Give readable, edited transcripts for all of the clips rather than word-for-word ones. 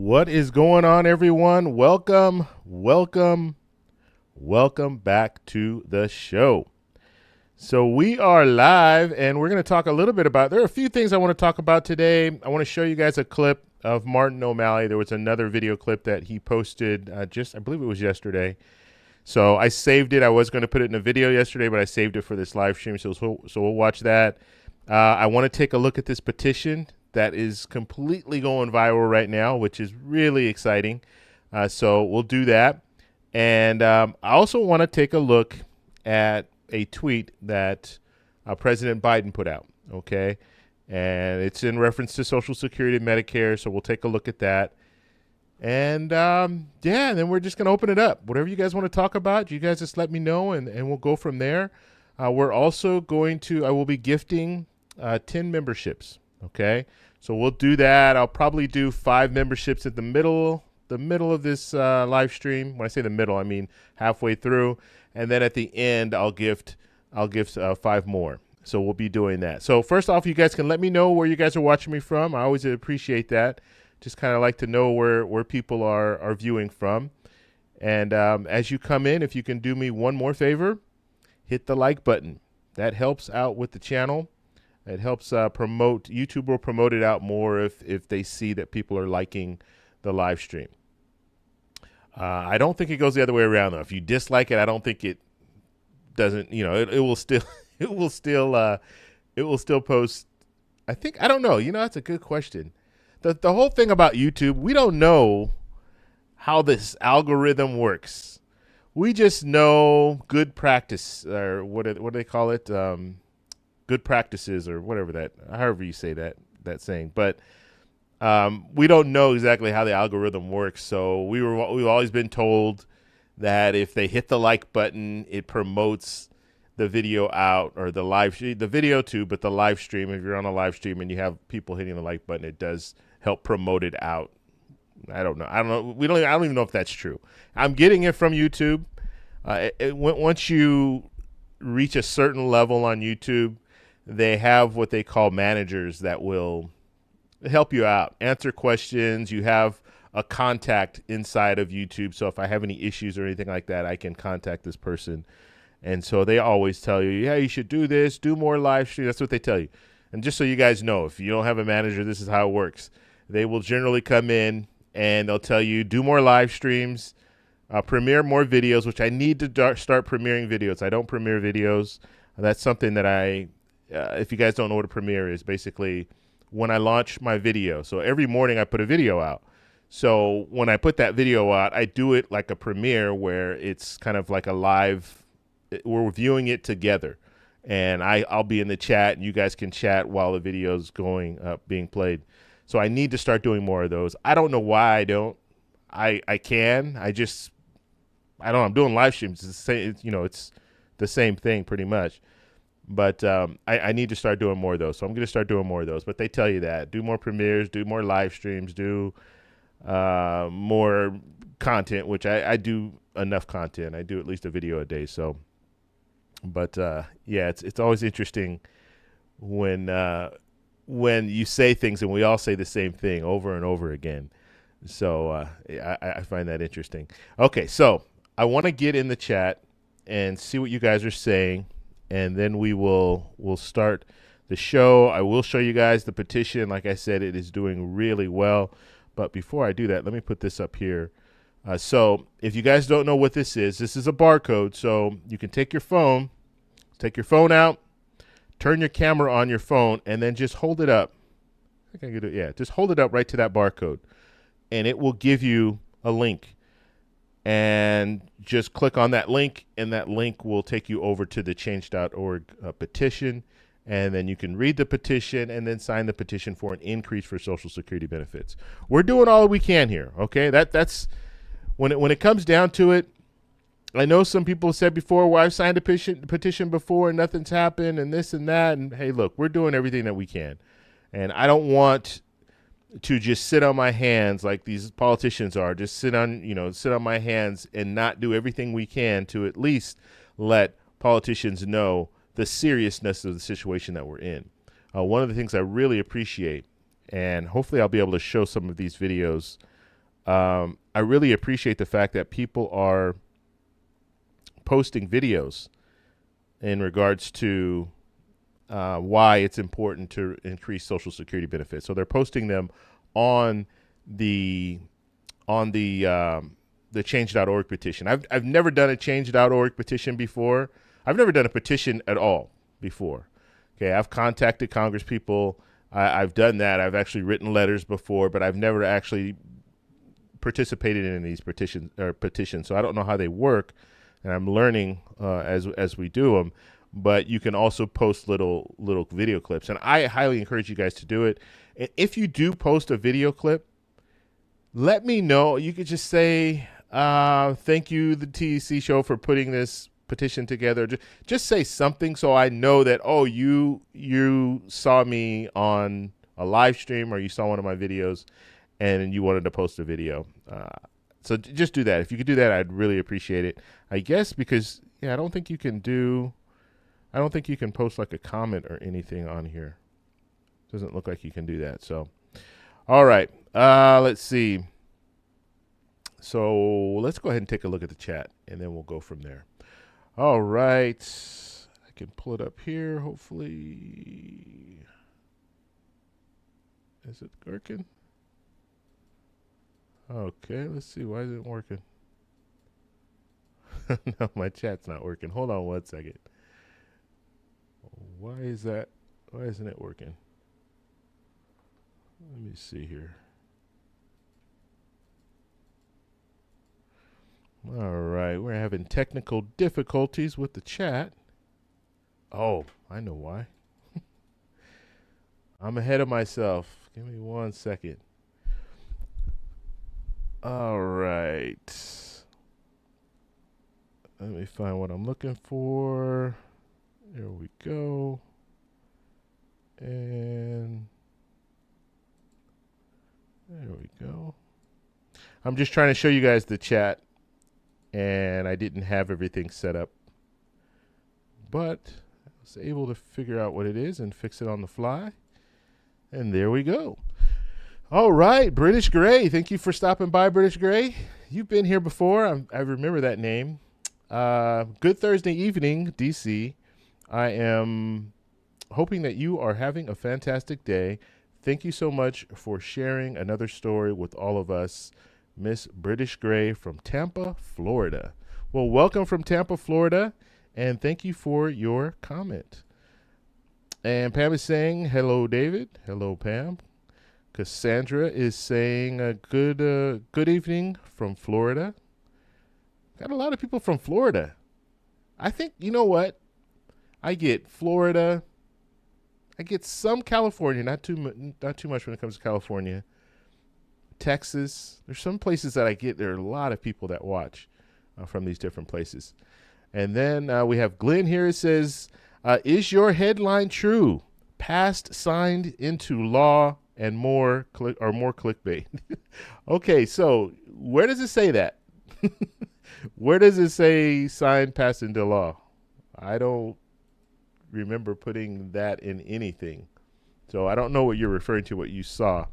What is going on, everyone? Welcome back to the show. So we are live, and we're going to talk a little bit about, there are a few things I want to talk about today. I want to show you guys a clip of Martin O'Malley. There was another video clip that he posted I believe it was yesterday. So I saved it. I was going to put it in a video yesterday, but I saved it for this live stream, so we'll watch that. I want to take a look at this petition that is completely going viral right now, which is really exciting. So we'll do that. And I also want to take a look at a tweet that President Biden put out, okay? And it's in reference to Social Security and Medicare, so we'll take a look at that. And, then we're just going to open it up. Whatever you guys want to talk about, you guys just let me know, and we'll go from there. We're also I will be gifting 10 memberships. Okay, so we'll do that. I'll probably do 5 memberships at the middle of this live stream. When I say the middle, I mean halfway through, and then at the end, I'll gift 5 more. So we'll be doing that. So first off, you guys can let me know where you guys are watching me from. I always appreciate that. Just kind of like to know where people are viewing from. And as you come in, if you can do me one more favor, hit the like button. That helps out with the channel. It helps promote. YouTube will promote it out more if they see that people are liking the live stream. I don't think it goes the other way around though. If you dislike it, I don't think it doesn't. It will still it will still post. I don't know. That's a good question. The whole thing about YouTube, we don't know how this algorithm works. We just know good practice, or what do they call it? Good practices, or whatever however you say that saying. But we don't know exactly how the algorithm works. So we've always been told that if they hit the like button, it promotes the video out, or the live stream, the video too, but the live stream. If you're on a live stream and you have people hitting the like button, it does help promote it out. I don't know. I don't even know if that's true. I'm getting it from YouTube. Once you reach a certain level on YouTube, they have what they call managers that will help you out, answer questions. You have a contact inside of YouTube. So if I have any issues or anything like that, I can contact this person. And so they always tell you, yeah, you should do this, do more live streams. That's what they tell you. And just so you guys know, if you don't have a manager, this is how it works. They will generally come in and they'll tell you, do more live streams, premiere more videos, which I need to start premiering videos. I don't premiere videos. That's something that if you guys don't know what a premiere is, basically when I launch my video. So every morning I put a video out. So when I put that video out, I do it like a premiere where it's kind of like a live, we're viewing it together. And I'll be in the chat and you guys can chat while the video's being played. So I need to start doing more of those. I don't know why I don't. I can. I don't know. I'm doing live streams. It's the same thing pretty much. But I need to start doing more of those. So I'm going to start doing more of those. But they tell you that. Do more premieres, do more live streams, do more content, which I do enough content. I do at least a video a day. So, but it's always interesting when you say things and we all say the same thing over and over again. So I find that interesting. Okay, so I want to get in the chat and see what you guys are saying. And then we'll start the show. I will show you guys the petition. Like I said, it is doing really well. But before I do that, let me put this up here. So if you guys don't know what this is a barcode. So you can take your phone out, turn your camera on your phone, and then just hold it up. I think I could do it. Yeah, just hold it up right to that barcode. And it will give you a link. And just click on that link, and that link will take you over to the change.org petition. And then you can read the petition and then sign the petition for an increase for Social Security benefits. We're doing all we can here, okay? That's when it comes down to it. I know some people said before, well, I've signed a petition before and nothing's happened and this and that. And hey, look, we're doing everything that we can. And I don't want to just sit on my hands like these politicians are, just sit on my hands and not do everything we can to at least let politicians know the seriousness of the situation that we're in. One of the things I really appreciate, and hopefully I'll be able to show some of these videos I really appreciate the fact that people are posting videos in regards to why it's important to increase Social Security benefits. So they're posting them on the change.org petition. I've never done a change.org petition before. I've never done a petition at all before. Okay, I've contacted Congress people. I've done that. I've actually written letters before, but I've never actually participated in these petitions. So I don't know how they work, and I'm learning as we do them. But you can also post little video clips, and I highly encourage you guys to do it. And if you do post a video clip, let me know. You could just say, thank you, the TEC show, for putting this petition together. Just say something so I know that, oh, you saw me on a live stream or you saw one of my videos and you wanted to post a video. So just do that. If you could do that, I'd really appreciate it. I guess because, I don't think you can post like a comment or anything on here. Doesn't look like you can do that. So, all right. Let's see. So let's go ahead and take a look at the chat, and then we'll go from there. All right. I can pull it up here, hopefully. Is it working? Okay, let's see. Why isn't it working? No, my chat's not working. Hold on one second. Why is that? Why isn't it working? Let me see here. All right, we're having technical difficulties with the chat. Oh, I know why. I'm ahead of myself. Give me 1 second. All right. Let me find what I'm looking for. There we go. And there we go. I'm just trying to show you guys the chat, and I didn't have everything set up, but I was able to figure out what it is and fix it on the fly. And there we go. All right, British Gray. Thank you for stopping by, British Gray. You've been here before. I remember that name. Good Thursday evening, DC. I am hoping that you are having a fantastic day. Thank you so much for sharing another story with all of us. Miss British Gray from Tampa, Florida. Well, welcome from Tampa, Florida, and thank you for your comment. And Pam is saying, hello, David. Hello, Pam. Cassandra is saying a good evening from Florida. Got a lot of people from Florida. I think, you know what? I get Florida. I get some California, not too much when it comes to California. Texas. There's some places that I get. There are a lot of people that watch from these different places. And then we have Glenn here. It says, is your headline true? Passed, signed into law, and more clickbait. Okay, so where does it say that? Where does it say signed, passed into law? I don't remember putting that in anything. So I don't know what you're referring to, what you saw.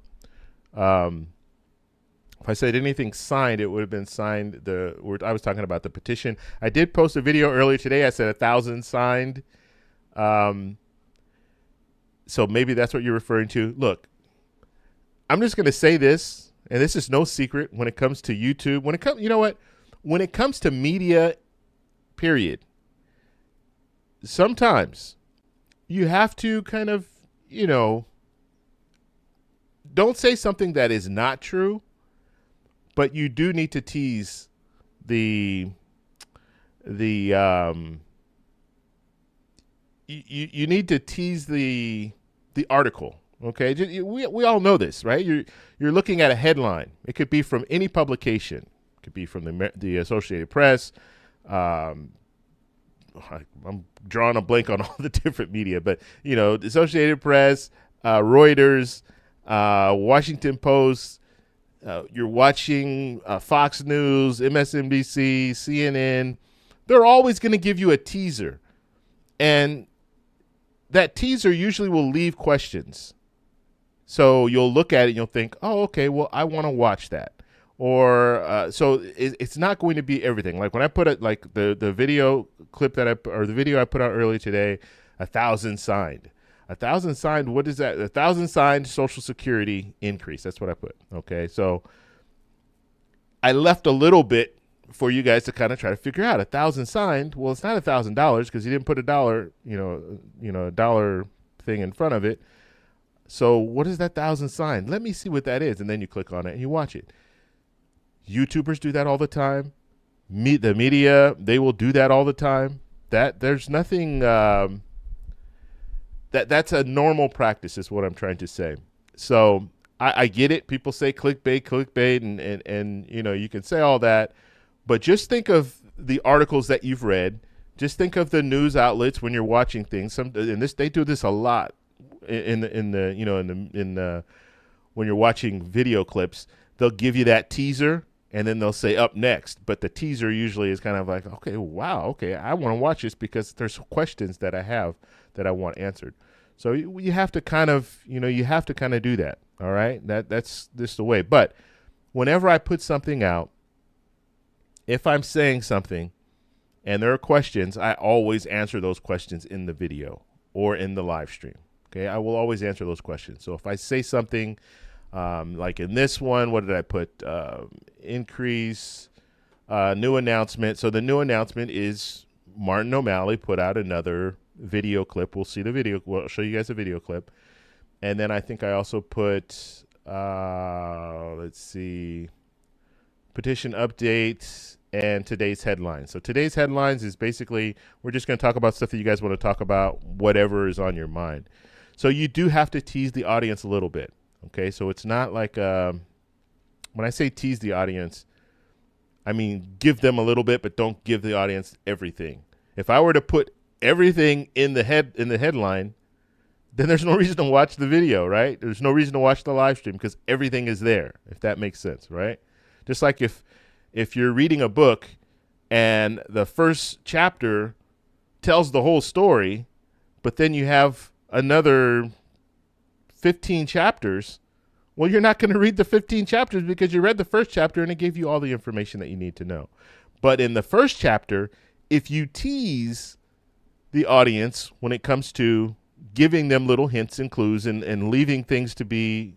If I said anything signed, it would have been signed. I was talking about the petition. I did post a video earlier today. I said 1,000 signed. So maybe that's what you're referring to. Look, I'm just going to say this, and this is no secret when it comes to YouTube. You know what? When it comes to media, period, sometimes you have to kind of, don't say something that is not true, but you do need to tease you need to tease the article. Okay, we all know this, right? You're looking at a headline. It could be from any publication. It could be from the Associated Press. I'm drawing a blank on all the different media, but the Associated Press, Reuters, Washington Post. You're watching Fox News, MSNBC, CNN. They're always going to give you a teaser, and that teaser usually will leave questions. So you'll look at it and you'll think, oh, okay, well, I want to watch that. or so it's not going to be everything. Like when I put it, like the video clip or the video I put out earlier today, 1,000 signed. 1,000 signed, what is that? 1,000 signed Social Security increase. That's what I put. Okay, so I left a little bit for you guys to kind of try to figure out. 1,000 signed. Well, it's not $1,000 because you didn't put a dollar, a dollar thing in front of it. So what is that 1,000 signed? Let me see what that is, and then you click on it and you watch it. YouTubers do that all the time. The media, they will do that all the time. That there's nothing. That's a normal practice, is what I'm trying to say. So I get it. People say clickbait, and you can say all that, but just think of the articles that you've read. Just think of the news outlets when you're watching things. They do this a lot when you're watching video clips. They'll give you that teaser, and then they'll say up next. But the teaser usually is kind of like, okay, wow, okay, I want to watch this because there's questions that I have that I want answered. So you have to kind of, do that. All right, that's just the way. But whenever I put something out, if I'm saying something and there are questions, I always answer those questions in the video or in the live stream. Okay, I will always answer those questions. So if I say something like in this one, what did I put? Increase, new announcement. So the new announcement is Martin O'Malley put out another video clip. We'll see the video. We'll show you guys a video clip. And then I think I also put, let's see, petition update and today's headlines. So today's headlines is basically, we're just going to talk about stuff that you guys want to talk about, whatever is on your mind. So you do have to tease the audience a little bit. Okay, so it's not like, when I say tease the audience, I mean give them a little bit, but don't give the audience everything. If I were to put everything in the headline, then there's no reason to watch the video, right? There's no reason to watch the live stream because everything is there, if that makes sense, right? Just like if you're reading a book and the first chapter tells the whole story, but then you have another 15 chapters, well, you're not going to read the 15 chapters because you read the first chapter and it gave you all the information that you need to know. But in the first chapter, if you tease the audience when it comes to giving them little hints and clues and leaving things to be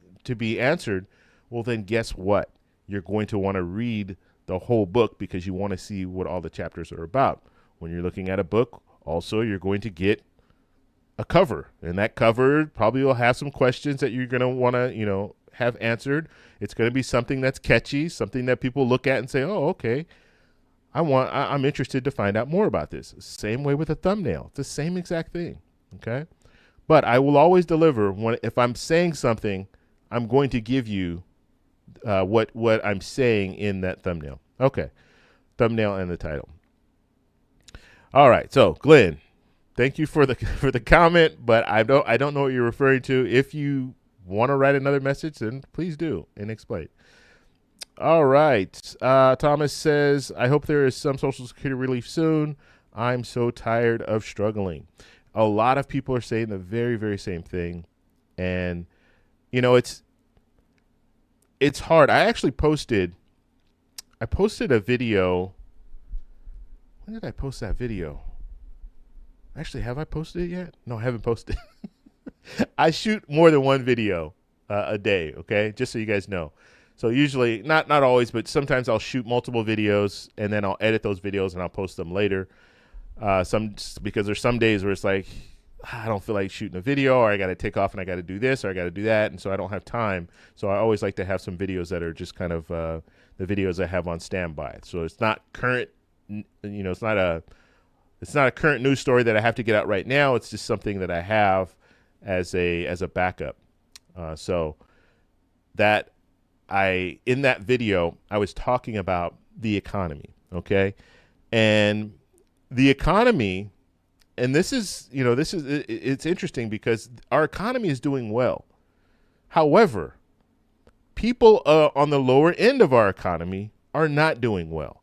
answered, well, then guess what? You're going to want to read the whole book because you want to see what all the chapters are about. When you're looking at a book, also, you're going to get a cover, and that cover probably will have some questions that you're going to want to, have answered. It's going to be something that's catchy, something that people look at and say, oh, okay, I'm interested to find out more about this. Same way with a thumbnail. It's the same exact thing, okay? But I will always deliver if I'm saying something, I'm going to give you what I'm saying in that thumbnail. Okay, thumbnail and the title. All right, so Glenn, thank you for the comment, but I don't know what you're referring to. If you want to write another message, then please do and explain. All right, Thomas says, I hope there is some Social Security relief soon. I'm so tired of struggling. A lot of people are saying the very, very same thing, and it's hard. I actually posted a video. When did I post that video? Actually, have I posted it yet? No, I haven't posted. I shoot more than one video a day, okay? Just so you guys know. So usually, not always, but sometimes I'll shoot multiple videos, and then I'll edit those videos, and I'll post them later. Because there's some days where it's like, I don't feel like shooting a video, or I got to take off and I got to do this, or I got to do that, and so I don't have time. So I always like to have some videos that are just kind of the videos I have on standby. So it's not current, it's not a current news story that I have to get out right now. It's just something that I have as a backup. So that in that video, I was talking about the economy, okay? And the economy, and it's interesting because our economy is doing well. However, people on the lower end of our economy are not doing well.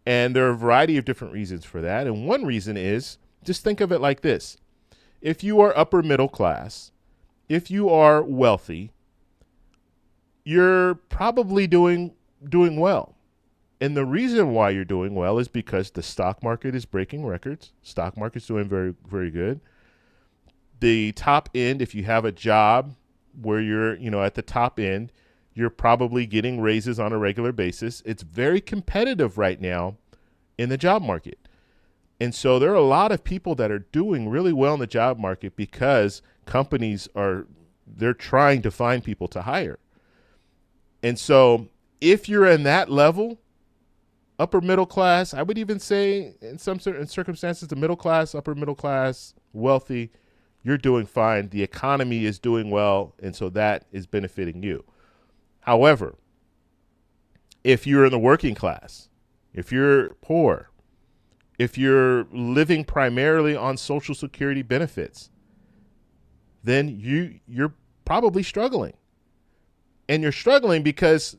And there are a variety of different reasons for that. And one reason is, just think of it like this. If you are upper middle class, if you are wealthy, you're probably doing doing well. And the reason why you're doing well is because the stock market is breaking records. Stock market's doing very, very good. The top end, if you have a job where you're, at the top end, you're probably getting raises on a regular basis. It's very competitive right now in the job market. And so there are a lot of people that are doing really well in the job market because companies they're trying to find people to hire. And so if you're in that level, upper middle class, I would even say in some certain circumstances, the middle class, upper middle class, wealthy, you're doing fine. The economy is doing well. And so that is benefiting you. However, if you're in the working class, if you're poor, if you're living primarily on Social Security benefits, then you're probably struggling. And you're struggling because,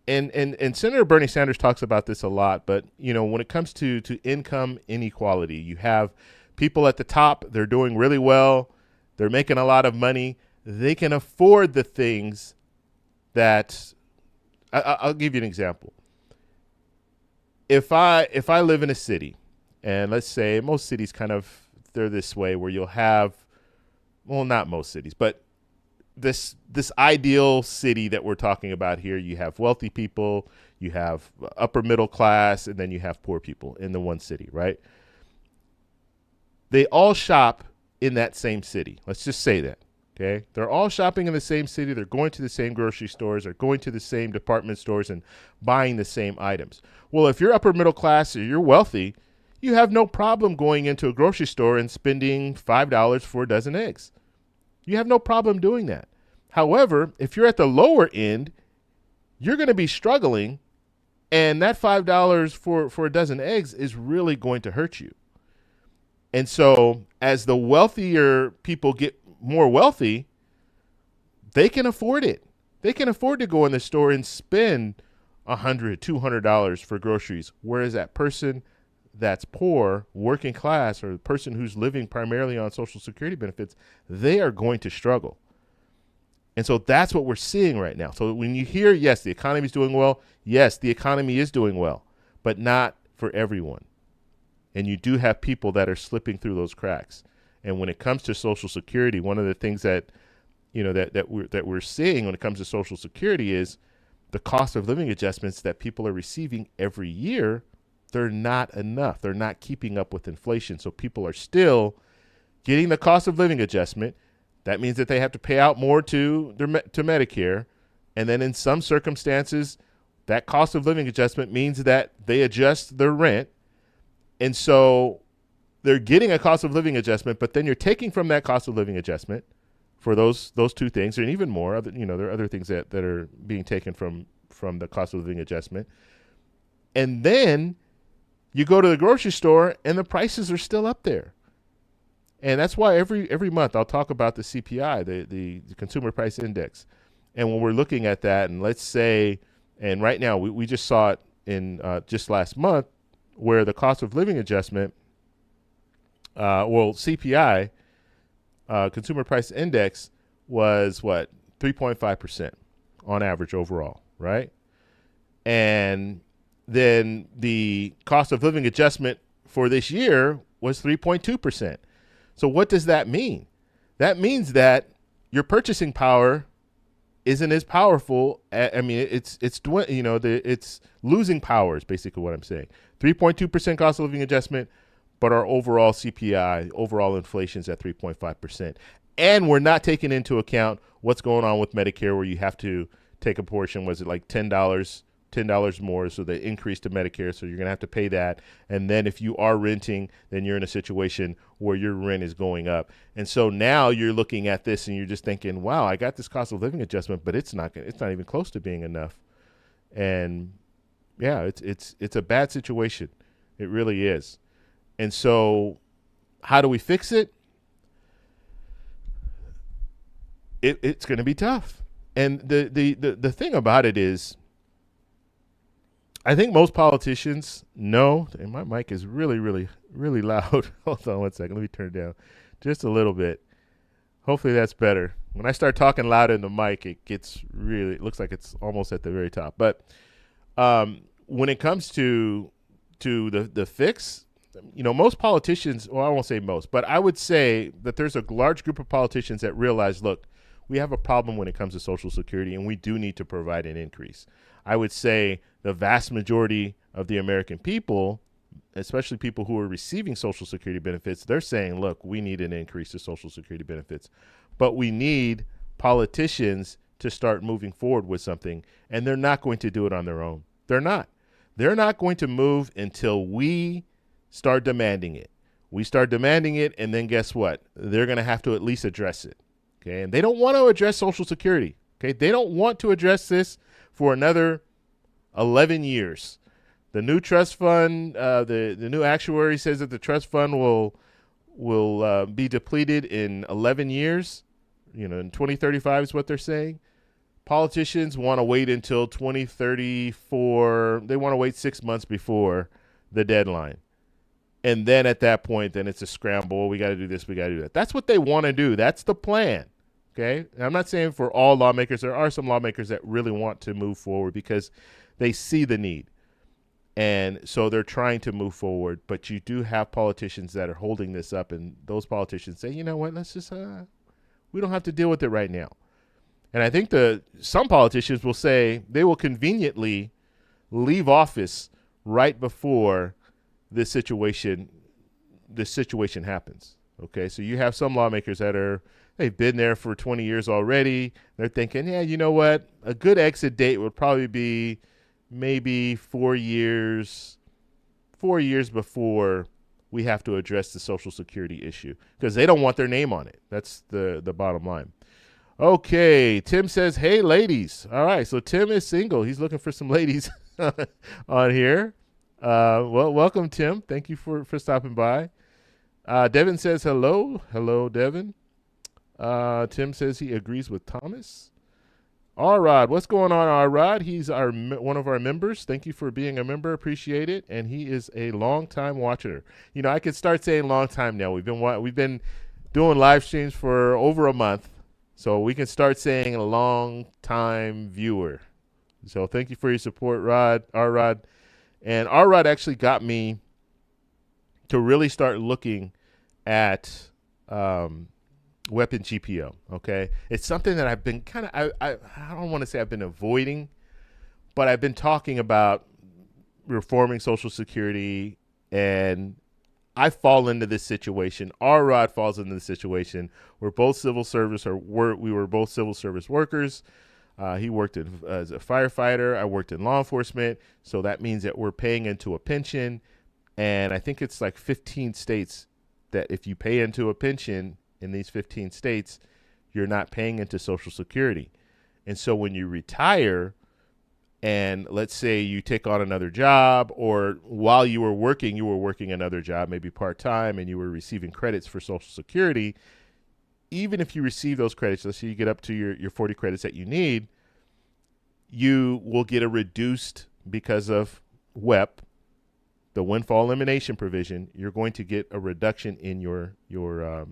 and Senator Bernie Sanders talks about this a lot, but when it comes to income inequality, you have people at the top, they're doing really well, they're making a lot of money, they can afford the things that, I'll give you an example. If I live in a city, and let's say most cities they're this way where you'll have, well, not most cities, but this ideal city that we're talking about here, you have wealthy people, you have upper middle class, and then you have poor people in the one city, right? They all shop in that same city. Let's just say that. Okay, they're all shopping in the same city. They're going to the same grocery stores. They're going to the same department stores and buying the same items. Well, if you're upper middle class or you're wealthy, you have no problem going into a grocery store and spending $5 for a dozen eggs. You have no problem doing that. However, if you're at the lower end, you're going to be struggling, and that $5 for a dozen eggs is really going to hurt you. And so as the wealthier people get more wealthy, they can afford it. They can afford to go in the store and spend $100, $200 for groceries, whereas that person that's poor, working class, or the person who's living primarily on Social Security benefits, they are going to struggle. And so that's what we're seeing right now. So when you hear, yes, the economy is doing well, yes, the economy is doing well, but not for everyone. And you do have people that are slipping through those cracks. And when it comes to Social Security, one of the things that we're seeing when it comes to Social Security is the cost of living adjustments that people are receiving every year. They're not enough. They're not keeping up with inflation. So people are still getting the cost of living adjustment. That means that they have to pay out more to Medicare. And then in some circumstances, that cost of living adjustment means that they adjust their rent. And so they're getting a cost of living adjustment, but then you're taking from that cost of living adjustment for those two things, and even more. There are other things that are being taken from the cost of living adjustment. And then you go to the grocery store, and the prices are still up there. And that's why every month I'll talk about the CPI, the Consumer Price Index. And when we're looking at that, and let's say, and right now we just saw it in just last month, where the cost of living adjustment, CPI, Consumer Price Index, was 3.5% on average overall, right? And then the cost of living adjustment for this year was 3.2%. So what does that mean? That means that your purchasing power isn't as powerful. It's losing power is basically what I'm saying. 3.2% cost of living adjustment, but our overall CPI, overall inflation is at 3.5%. And we're not taking into account what's going on with Medicare, where you have to take a portion. Was it like $10 more? So they increased to Medicare, so you're going to have to pay that. And then if you are renting, then you're in a situation where your rent is going up. And so now you're looking at this and you're just thinking, wow, I got this cost of living adjustment, but it's not even close to being enough. And yeah, it's a bad situation. It really is. And so how do we fix it? It's going to be tough. And the thing about it is, I think most politicians know, and my mic is really, really, really loud. Hold on one second. Let me turn it down just a little bit. Hopefully that's better. When I start talking loud in the mic, it looks like it's almost at the very top. But when it comes to the fix, most politicians, well, I won't say most, but I would say that there's a large group of politicians that realize, look, we have a problem when it comes to Social Security, and we do need to provide an increase. I would say the vast majority of the American people, especially people who are receiving Social Security benefits, they're saying, look, we need an increase to Social Security benefits, but we need politicians to start moving forward with something, and they're not going to do it on their own. They're not. They're not going to move until we start demanding it. We start demanding it, and then guess what? They're going to have to at least address it. Okay, and they don't want to address Social Security. Okay, they don't want to address this for another 11 years. The new trust fund, the new actuary says that the trust fund will be depleted in 11 years. In 2035 is what they're saying. Politicians want to wait until 2034. They want to wait 6 months before the deadline. And then at that point, then it's a scramble. We got to do this. We got to do that. That's what they want to do. That's the plan. Okay. And I'm not saying for all lawmakers. There are some lawmakers that really want to move forward because they see the need. And so they're trying to move forward. But you do have politicians that are holding this up. And those politicians say, you know what, let's just, we don't have to deal with it right now. And I think some politicians will say they will conveniently leave office right before this situation happens. Okay, so you have some lawmakers they've been there for 20 years already. They're thinking, yeah, you know what? A good exit date would probably be maybe 4 years before we have to address the Social Security issue because they don't want their name on it. That's the bottom line. Okay, Tim says, hey, ladies. All right, so Tim is single. He's looking for some ladies on here. Well, welcome, Tim. Thank you for stopping by. Devin says hello. Hello, Devin. Tim says he agrees with Thomas. Arrod, what's going on, Arrod? He's one of our members. Thank you for being a member. Appreciate it. And he is a long-time watcher. I could start saying long time now. We've been doing live streams for over a month. So we can start saying a long-time viewer. So thank you for your support, Arrod. And Arrod actually got me to really start looking at weapon GPO, okay? It's something that I've been I don't want to say I've been avoiding, but I've been talking about reforming Social Security, and I fall into this situation. Rod falls into this situation. We're both civil service, we were both civil service workers. He worked as a firefighter. I worked in law enforcement. So that means that we're paying into a pension. And I think it's like 15 states that if you pay into a pension in these 15 states, you're not paying into Social Security. And so when you retire, and let's say you take on another job, or while you were working another job, maybe part-time, and you were receiving credits for Social Security, even if you receive those credits, let's say you get up to your 40 credits that you need, you will get a reduced, because of WEP, the Windfall Elimination provision, you're going to get a reduction in your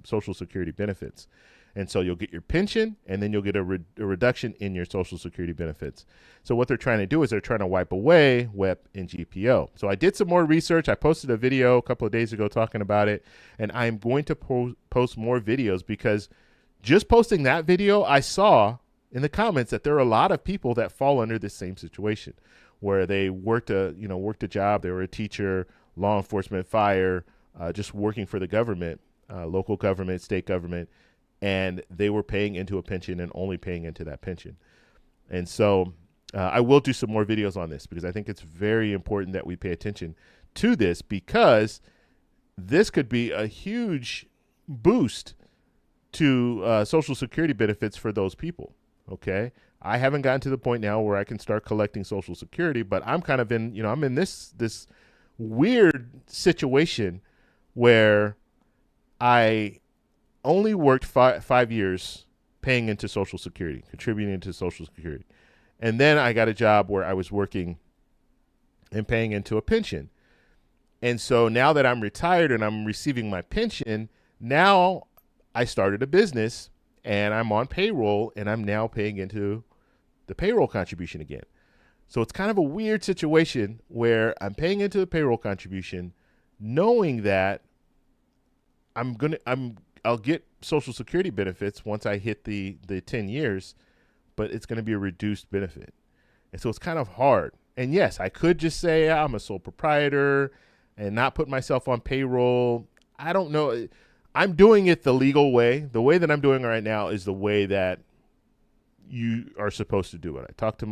Social Security benefits. And so you'll get your pension, and then you'll get a reduction in your Social Security benefits. So what they're trying to do is they're trying to wipe away WEP and GPO. So I did some more research. I posted a video a couple of days ago talking about it, and I'm going to post more videos because just posting that video, I saw in the comments that there are a lot of people that fall under this same situation where they worked a job. They were a teacher, law enforcement, fire, just working for the government, local government, state government, and they were paying into a pension and only paying into that pension. And so I will do some more videos on this because I think it's very important that we pay attention to this, because this could be a huge boost to Social Security benefits for those people. Okay. I haven't gotten to the point now where I can start collecting Social Security, but I'm kind of I'm in this weird situation where I only worked 5 years paying into Social Security, contributing into Social Security. And then I got a job where I was working and paying into a pension. And so now that I'm retired and I'm receiving my pension, now I started a business and I'm on payroll, and I'm now paying into the payroll contribution again. So it's kind of a weird situation where I'm paying into the payroll contribution, knowing that I'll get Social Security benefits once I hit the 10 years, but it's going to be a reduced benefit. And so it's kind of hard. And yes, I could just say I'm a sole proprietor and not put myself on payroll. I don't know. I'm doing it the legal way. The way that I'm doing it right now is the way that you are supposed to do it. I talked to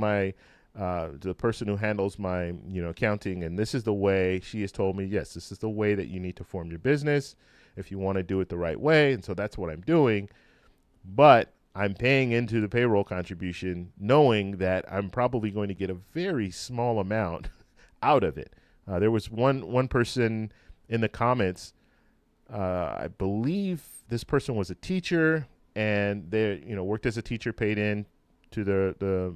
the person who handles my accounting, and this is the way she has told me, yes, this is the way that you need to form your business if you want to do it the right way. And so that's what I'm doing. But I'm paying into the payroll contribution knowing that I'm probably going to get a very small amount out of it. There was one person in the comments, I believe this person was a teacher, and they worked as a teacher, paid in to the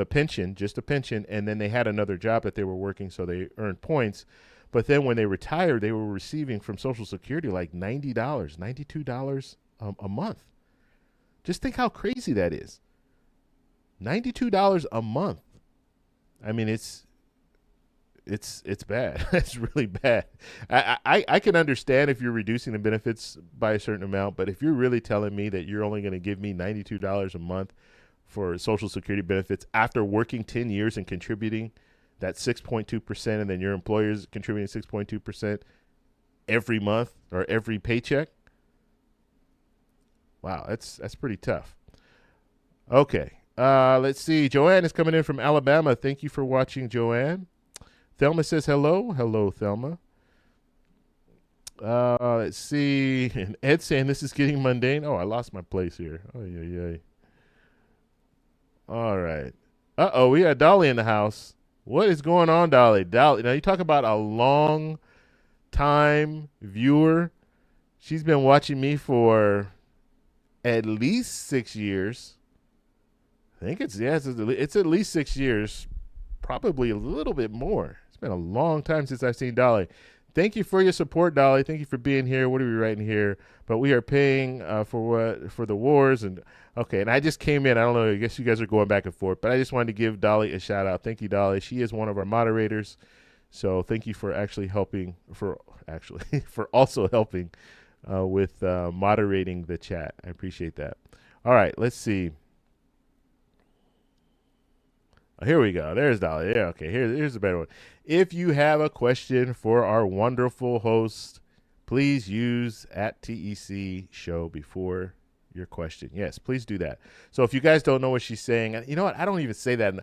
pension, just a pension, and then they had another job that they were working, so they earned points. But then when they retired, they were receiving from Social Security like $90, $92 a month. Just think how crazy that is. $92 a month. I mean, it's bad. It's really bad. I can understand if you're reducing the benefits by a certain amount, but if you're really telling me that you're only going to give me $92 a month for Social Security benefits after working 10 years and contributing that 6.2%, and then your employer's contributing 6.2% every month or every paycheck, wow, that's pretty tough. Okay, let's see. Joanne is coming in from Alabama. Thank you for watching, Joanne. Thelma says hello. Hello, Thelma. Let's see. And Ed saying this is getting mundane. Oh, I lost my place here. Oh, yeah. All right. Uh-oh, we got Dolly in the house. What is going on, Dolly? Dolly, now you talk about a long time viewer. She's been watching me for at least 6 years. I think it's at least 6 years, probably a little bit more. It's been a long time since I've seen Dolly. Thank you for your support, Dolly. Thank you for being here. What are we writing here? But we are paying for the wars. And okay, and I just came in. I don't know. I guess you guys are going back and forth, but I just wanted to give Dolly a shout out. Thank you, Dolly. She is one of our moderators. So thank you for actually helping for also helping with moderating the chat. I appreciate that. All right, let's see. Oh, here we go. There's Dolly. Yeah, okay. Here's a better one. If you have a question for our wonderful host, please use @TEC show before your question. Yes, please do that. So if you guys don't know what she's saying, you know what? I don't even say that.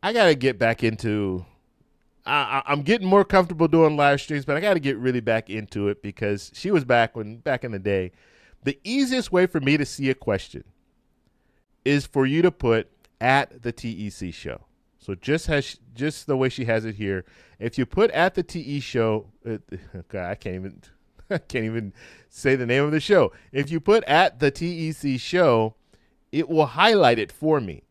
I got to get back into I'm getting more comfortable doing live streams, but I got to get really back into it because she was back in the day. The easiest way for me to see a question is for you to put @the TEC show. So just the way she has it here. If you put @the TE show, God, I can't even say the name of the show. If you put @the TEC show, it will highlight it for me.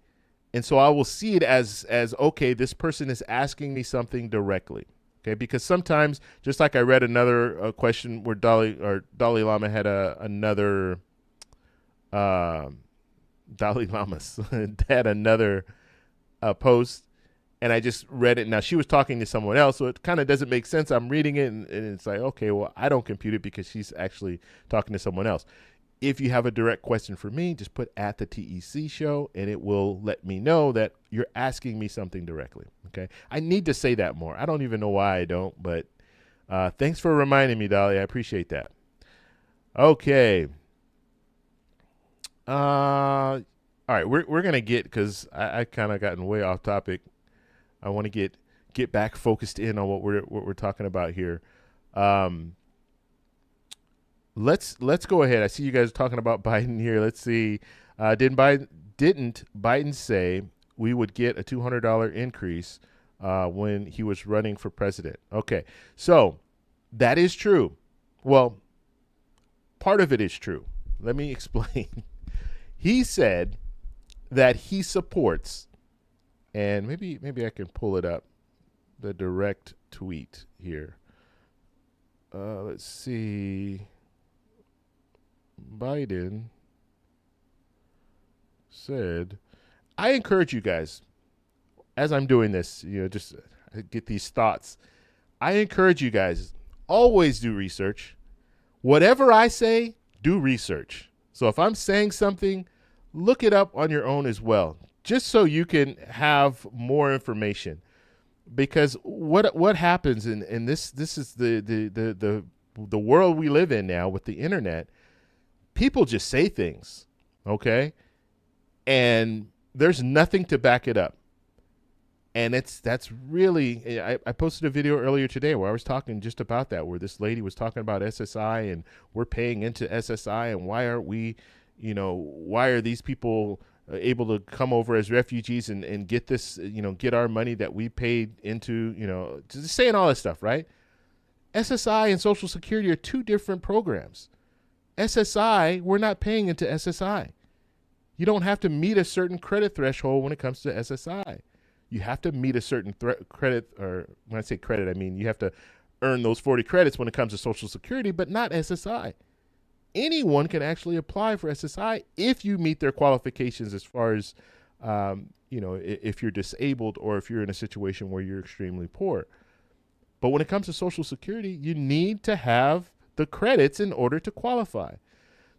And so I will see it as okay, this person is asking me something directly. Okay, because sometimes, just like I read another question where Dalai Lama had another Dalai Lamas had another post, and I just read it. Now she was talking to someone else, so it kind of doesn't make sense. I'm reading it, and it's like, okay, well, I don't compute it because she's actually talking to someone else. If you have a direct question for me, just put @the TEC show, and it will let me know that you're asking me something directly. Okay, I need to say that more. I don't even know why I don't, but thanks for reminding me, Dolly. I appreciate that. Okay. All right, we're gonna get, because I kind of gotten way off topic. I want to get back focused in on what we're talking about here. Let's go ahead. I see you guys talking about Biden here. Let's see. Didn't Biden say we would get a $200 increase when he was running for president? Okay, so that is true. Well, part of it is true. Let me explain. He said that he supports, and maybe I can pull it up, the direct tweet here. Let's see. Biden. said, I encourage you guys, as I'm doing this, just get these thoughts. I encourage you guys, always do research. Whatever I say, do research. So if I'm saying something, look it up on your own as well, just so you can have more information. Because what happens in this is the world we live in now with the internet. People just say things, okay? And there's nothing to back it up. And that's really, I posted a video earlier today where I was talking just about that, where this lady was talking about SSI and we're paying into SSI and why aren't we, why are these people able to come over as refugees and get this, get our money that we paid into, just saying all this stuff, right? SSI and Social Security are two different programs. SSI, we're not paying into SSI. You don't have to meet a certain credit threshold when it comes to SSI. You have to meet a certain credit, or when I say credit, I mean you have to earn those 40 credits when it comes to Social Security, but not SSI. Anyone can actually apply for SSI if you meet their qualifications as far as, if you're disabled or if you're in a situation where you're extremely poor. But when it comes to Social Security, you need to have the credits in order to qualify.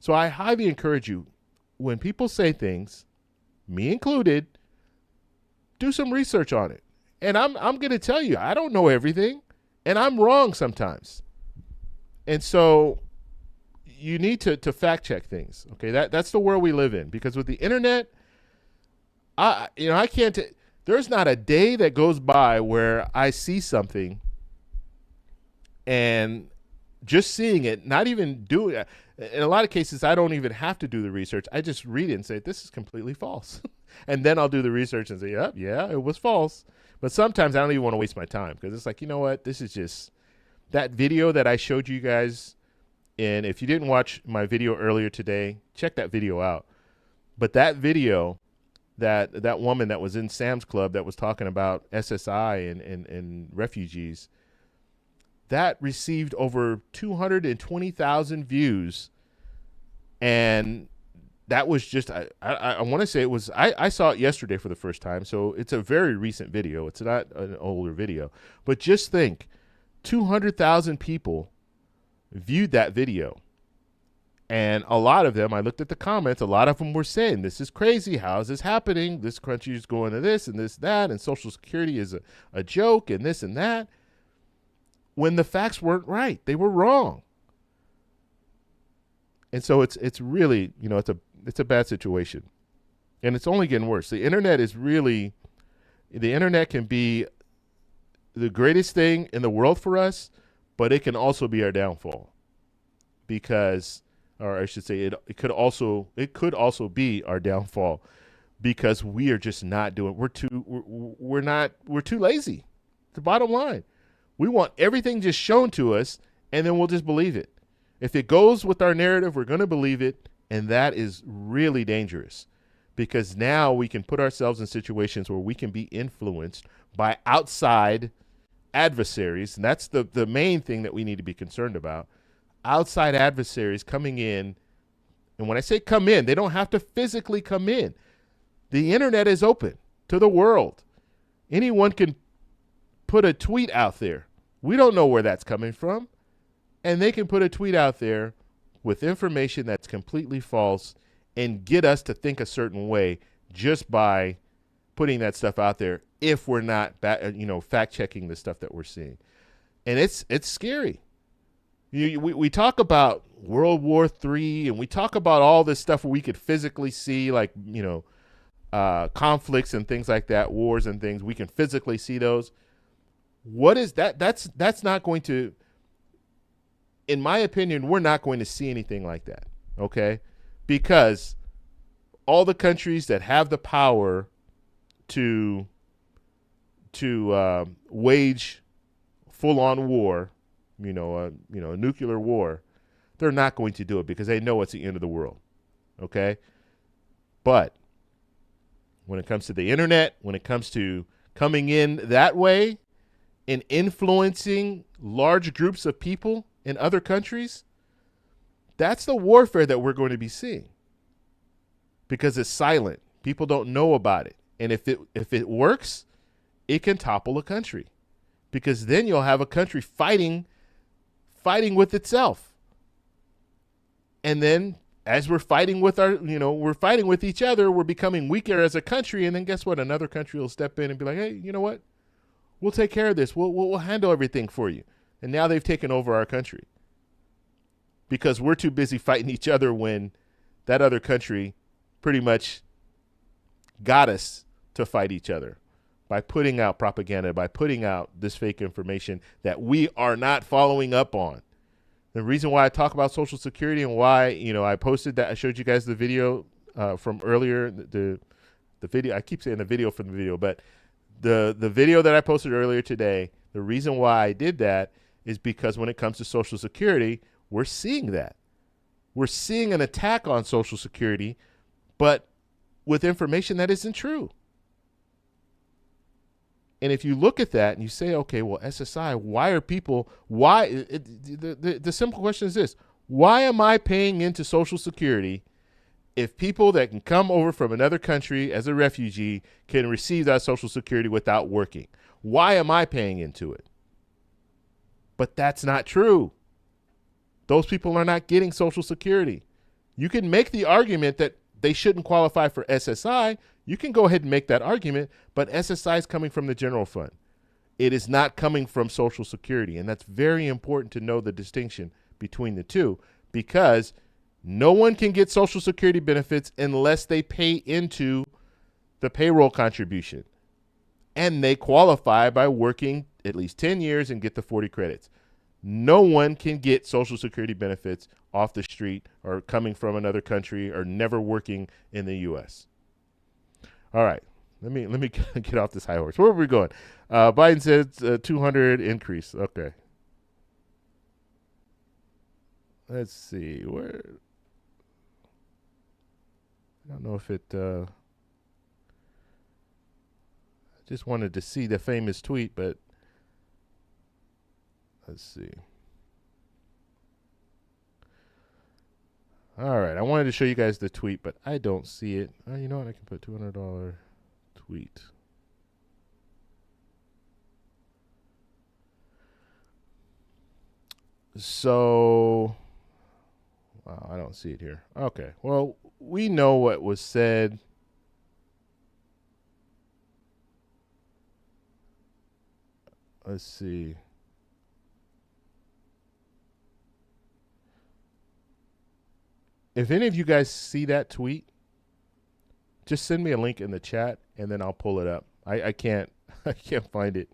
So I highly encourage you, when people say things, me included, do some research on it. And I'm going to tell you, I don't know everything, and I'm wrong sometimes. And so you need to fact check things. Okay, that's the world we live in, because with the internet, I can't. There's not a day that goes by where I see something and just seeing it, not even doing it. In a lot of cases, I don't even have to do the research. I just read it and say, this is completely false. And then I'll do the research and say, yep, yeah, it was false. But sometimes I don't even want to waste my time, because it's like, you know what? This is just that video that I showed you guys. And if you didn't watch my video earlier today, check that video out. But that video, that woman that was in Sam's Club that was talking about SSI and refugees, that received over 220,000 views. And that was just, I want to say it was, I saw it yesterday for the first time. So it's a very recent video. It's not an older video. But just think, 200,000 people viewed that video. And a lot of them, I looked at the comments, a lot of them were saying, this is crazy. How is this happening? This country is going to this and this, that, and Social Security is a joke and this and that. When the facts weren't right, they were wrong. And so it's really, it's a bad situation. And it's only getting worse. The internet can be the greatest thing in the world for us, but it can also be our downfall, because, or I should say, it could also be our downfall, because we are just not doing. We're too lazy. The bottom line, we want everything just shown to us, and then we'll just believe it. If it goes with our narrative, we're going to believe it, and that is really dangerous, because now we can put ourselves in situations where we can be influenced by outside adversaries, and that's the main thing that we need to be concerned about. Outside adversaries coming in, and when I say come in, they don't have to physically come in. The internet is open to the world. Anyone can put a tweet out there. We don't know where that's coming from, and they can put a tweet out there with information that's completely false and get us to think a certain way just by putting that stuff out there, if we're not fact checking the stuff that we're seeing. And it's scary. We talk about World War III, and we talk about all this stuff where we could physically see, like, conflicts and things like that, wars and things. We can physically see those. What is that? That's not going to, in my opinion, we're not going to see anything like that. Okay. Because all the countries that have the power to wage full-on war, nuclear war, they're not going to do it, because they know it's the end of the world. Okay. But when it comes to the internet, when it comes to coming in that way and influencing large groups of people in other countries, that's the warfare that we're going to be seeing, because it's silent. People don't know about it. And if it works, it can topple a country, because then you'll have a country fighting with itself. And then as we're fighting with we're fighting with each other, we're becoming weaker as a country. And then guess what? Another country will step in and be like, hey, you know what? We'll take care of this. We'll handle everything for you. And now they've taken over our country because we're too busy fighting each other when that other country pretty much got us to fight each other by putting out propaganda, by putting out this fake information that we are not following up on. The reason why I talk about Social Security and why, I posted that, I showed you guys the video from earlier, the video, I keep saying the video from the video, but the video that I posted earlier today, the reason why I did that is because when it comes to Social Security, we're seeing that. We're seeing an attack on Social Security, but with information that isn't true. And if you look at that and you say, okay, well, SSI, the simple question is this: why am I paying into Social Security if people that can come over from another country as a refugee can receive that Social Security without working? Why am I paying into it? But that's not true. Those people are not getting Social Security. You can make the argument that they shouldn't qualify for SSI. You can go ahead and make that argument, but SSI is coming from the general fund. It is not coming from Social Security, and that's very important to know the distinction between the two, because no one can get Social Security benefits unless they pay into the payroll contribution, and they qualify by working at least 10 years and get the 40 credits. No one can get Social Security benefits off the street or coming from another country or never working in the U.S. All right, let me get off this high horse. Where are we going? Biden says 200 increase. Okay. Let's see where. I don't know if it. I just wanted to see the famous tweet, but let's see. All right, I wanted to show you guys the tweet, but I don't see it. You know what? I can put $200 tweet. So, wow, I don't see it here. Okay, well, we know what was said. Let's see. If any of you guys see that tweet, just send me a link in the chat and then I'll pull it up. I can't find it.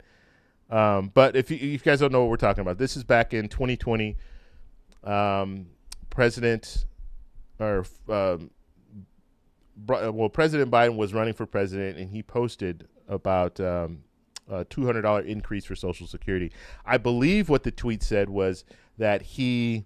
But if you guys don't know what we're talking about, this is back in 2020. President Biden was running for president, and he posted about a $200 increase for Social Security. I believe what the tweet said was that he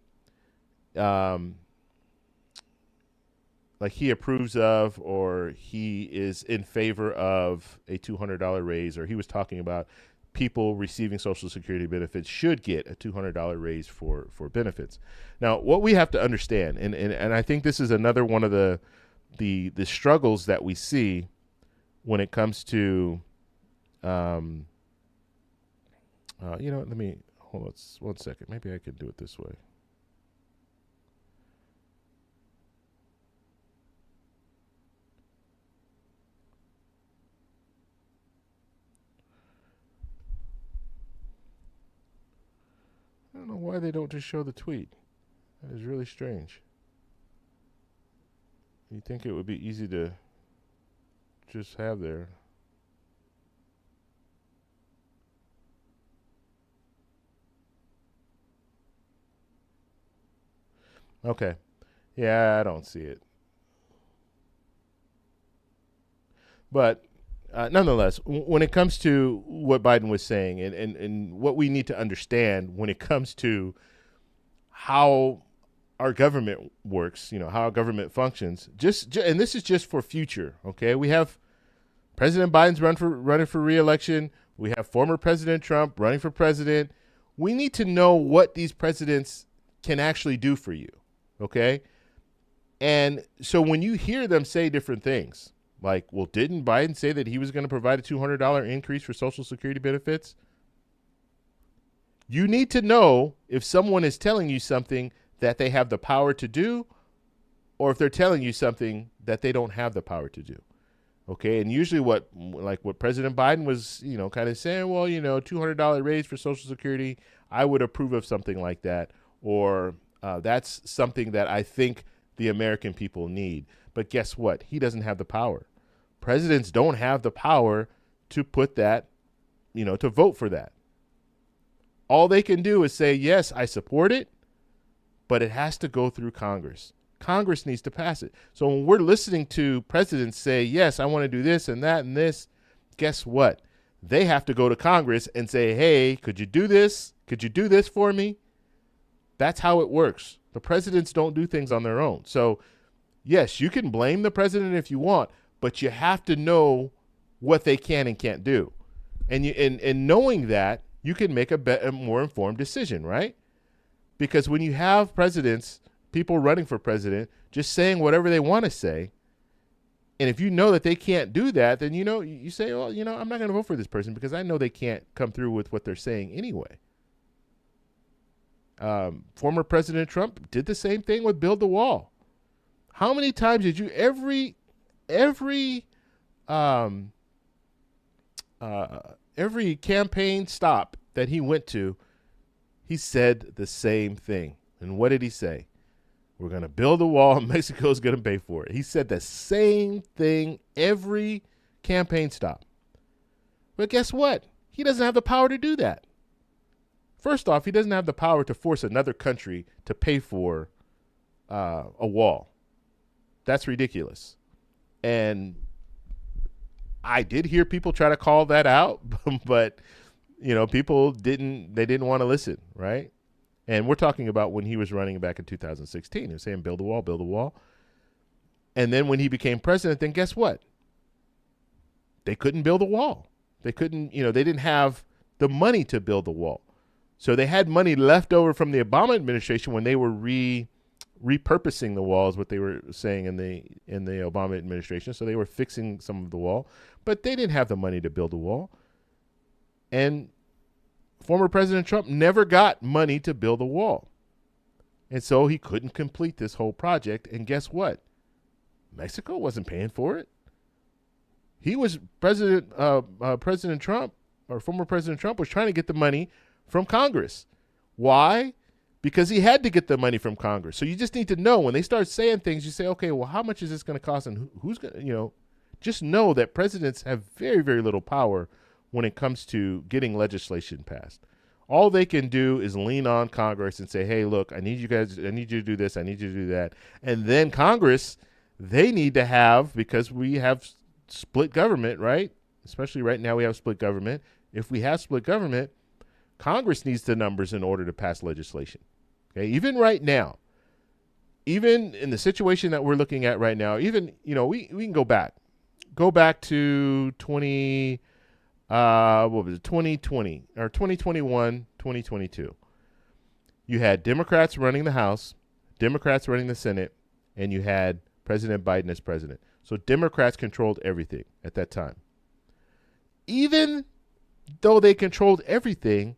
approves of, or he is in favor of a $200 raise, or he was talking about people receiving Social Security benefits should get a $200 raise for benefits. Now, what we have to understand, and I think this is another one of the struggles that we see when it comes to, let me hold on one second. Maybe I could do it this way. I don't know why they don't just show the tweet. That is really strange. You'd think it would be easy to just have there. Okay. Yeah, I don't see it. But nonetheless, when it comes to what Biden was saying and what we need to understand when it comes to how our government works, how our government functions, and this is just for future, okay? We have President Biden's running for re-election. We have former President Trump running for president. We need to know what these presidents can actually do for you, okay? And so when you hear them say different things, Like, well, didn't Biden say that he was going to provide a $200 increase for Social Security benefits? You need to know if someone is telling you something that they have the power to do, or if they're telling you something that they don't have the power to do. Okay, and usually what President Biden was, kind of saying, well, $200 raise for Social Security, I would approve of something like that, or that's something that I think the American people need. But guess what? He doesn't have the power. Presidents don't have the power to put that, to vote for that. All they can do is say, yes, I support it, but it has to go through Congress. Congress needs to pass it. So when we're listening to presidents say, yes, I want to do this and that and this, guess what? They have to go to Congress and say, hey, could you do this? Could you do this for me? That's how it works. The presidents don't do things on their own. So, yes, you can blame the president if you want, but you have to know what they can and can't do. And knowing that, you can make a more informed decision, right? Because when you have presidents, people running for president, just saying whatever they want to say, and if you know that they can't do that, then you say, well, I'm not going to vote for this person because I know they can't come through with what they're saying anyway. Former President Trump did the same thing with Build the Wall. How many times did you every campaign stop that he went to, he said the same thing. And what did he say? We're going to build a wall and Mexico's going to pay for it. He said the same thing every campaign stop. But guess what? He doesn't have the power to do that. First off, he doesn't have the power to force another country to pay for a wall. That's ridiculous. And I did hear people try to call that out, but people didn't want to listen, right? And we're talking about when he was running back in 2016. He was saying, build a wall, build a wall. And then when he became president, then guess what? They couldn't build a wall. They couldn't, they didn't have the money to build the wall. So they had money left over from the Obama administration when they were repurposing the walls, what they were saying in the Obama administration. So they were fixing some of the wall, but they didn't have the money to build a wall. And former President Trump never got money to build a wall. And so he couldn't complete this whole project. And guess what? Mexico wasn't paying for it. He was President Trump, or former President Trump, was trying to get the money from Congress. Why? Because he had to get the money from Congress. So you just need to know when they start saying things, you say, okay, well, how much is this going to cost? And who's going to, just know that presidents have very, very little power when it comes to getting legislation passed. All they can do is lean on Congress and say, hey, look, I need you to do this. I need you to do that. And then Congress, they need to have, because we have split government, right? Especially right now we have split government. If we have split government, Congress needs the numbers in order to pass legislation. Okay, even right now, even in the situation that we're looking at right now, even, we can go back to 2020 or 2021, 2022. You had Democrats running the House, Democrats running the Senate, and you had President Biden as president. So Democrats controlled everything at that time. Even though they controlled everything,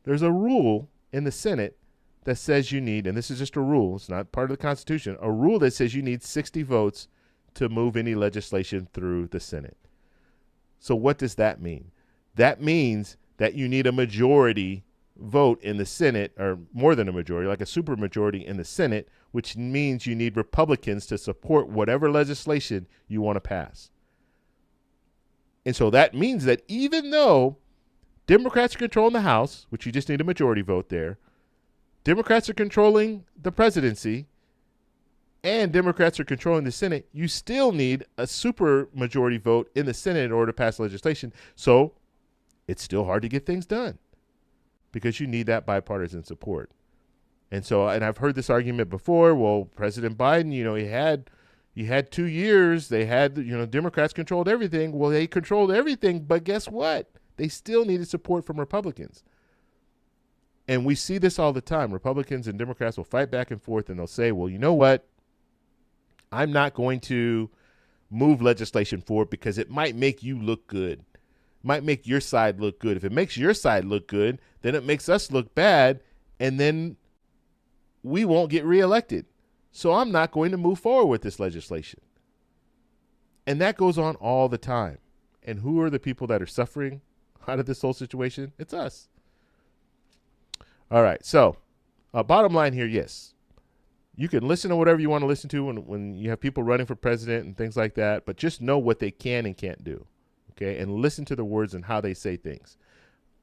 there's a rule in the Senate that says you need, and this is just a rule, it's not part of the Constitution, a rule that says you need 60 votes to move any legislation through the Senate. So what does that mean? That means that you need a majority vote in the Senate, or more than a majority, like a supermajority in the Senate, which means you need Republicans to support whatever legislation you want to pass. And so that means that even though Democrats are controlling the House, which you just need a majority vote there, Democrats are controlling the presidency, and Democrats are controlling the Senate, you still need a super majority vote in the Senate in order to pass legislation. So it's still hard to get things done because you need that bipartisan support. And so, and I've heard this argument before, well, President Biden, he had 2 years, they had, Democrats controlled everything. Well, they controlled everything, but guess what? They still needed support from Republicans. And we see this all the time. Republicans and Democrats will fight back and forth, and they'll say, well, you know what? I'm not going to move legislation forward because it might make you look good, might make your side look good. If it makes your side look good, then it makes us look bad, and then we won't get reelected. So I'm not going to move forward with this legislation. And that goes on all the time. And who are the people that are suffering out of this whole situation? It's us. All right. So bottom line here, yes, you can listen to whatever you want to listen to when you have people running for president and things like that, but just know what they can and can't do. Okay. And listen to the words and how they say things.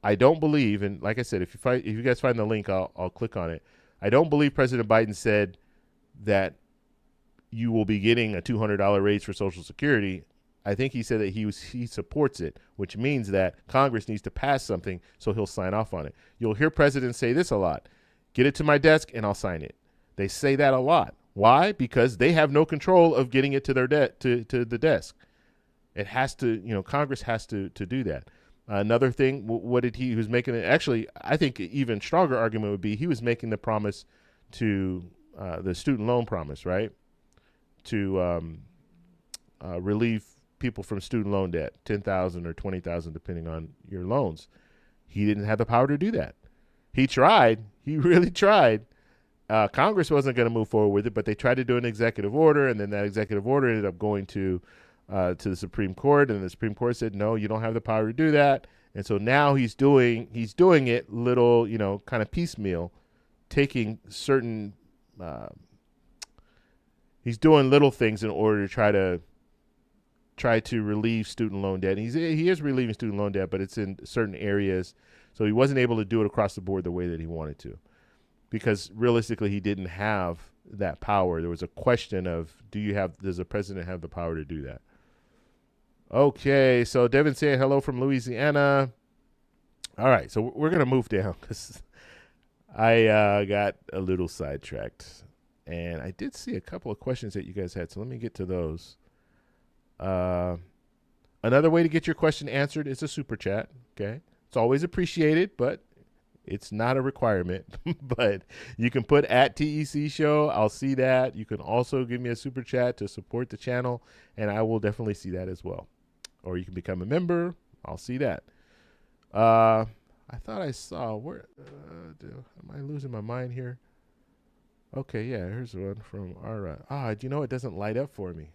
I don't believe, and like I said, if you guys find the link, I'll click on it. I don't believe President Biden said that you will be getting a $200 raise for Social Security. I think he said that he supports it, which means that Congress needs to pass something so he'll sign off on it. You'll hear presidents say this a lot: get it to my desk and I'll sign it. They say that a lot. Why? Because they have no control of getting it to their to the desk. It has to, Congress has to do that. Another thing, what did he was making? Actually, I think an even stronger argument would be he was making the promise to the student loan promise, right? To relieve people from student loan debt, $10,000 or $20,000, depending on your loans. He didn't have the power to do that. He tried. He really tried. Congress wasn't going to move forward with it, but they tried to do an executive order, and then that executive order ended up going to the Supreme Court, and the Supreme Court said, no, you don't have the power to do that. And so now he's doing it little, kind of piecemeal, taking certain, he's doing little things in order to try to relieve student loan debt. And he is relieving student loan debt, but it's in certain areas. So he wasn't able to do it across the board the way that he wanted to, because realistically he didn't have that power. There was a question of, does the president have the power to do that? Okay, so Devin saying hello from Louisiana. All right, so we're going to move down because I got a little sidetracked. And I did see a couple of questions that you guys had, so let me get to those. Another way to get your question answered is a super chat, okay? It's always appreciated, but it's not a requirement. But you can put @TEC Show. I'll see that. You can also give me a super chat to support the channel, and I will definitely see that as well. Or you can become a member. I'll see that. I thought I saw where. Am I losing my mind here? Okay, yeah. Here's one from Ara. Do you know it doesn't light up for me?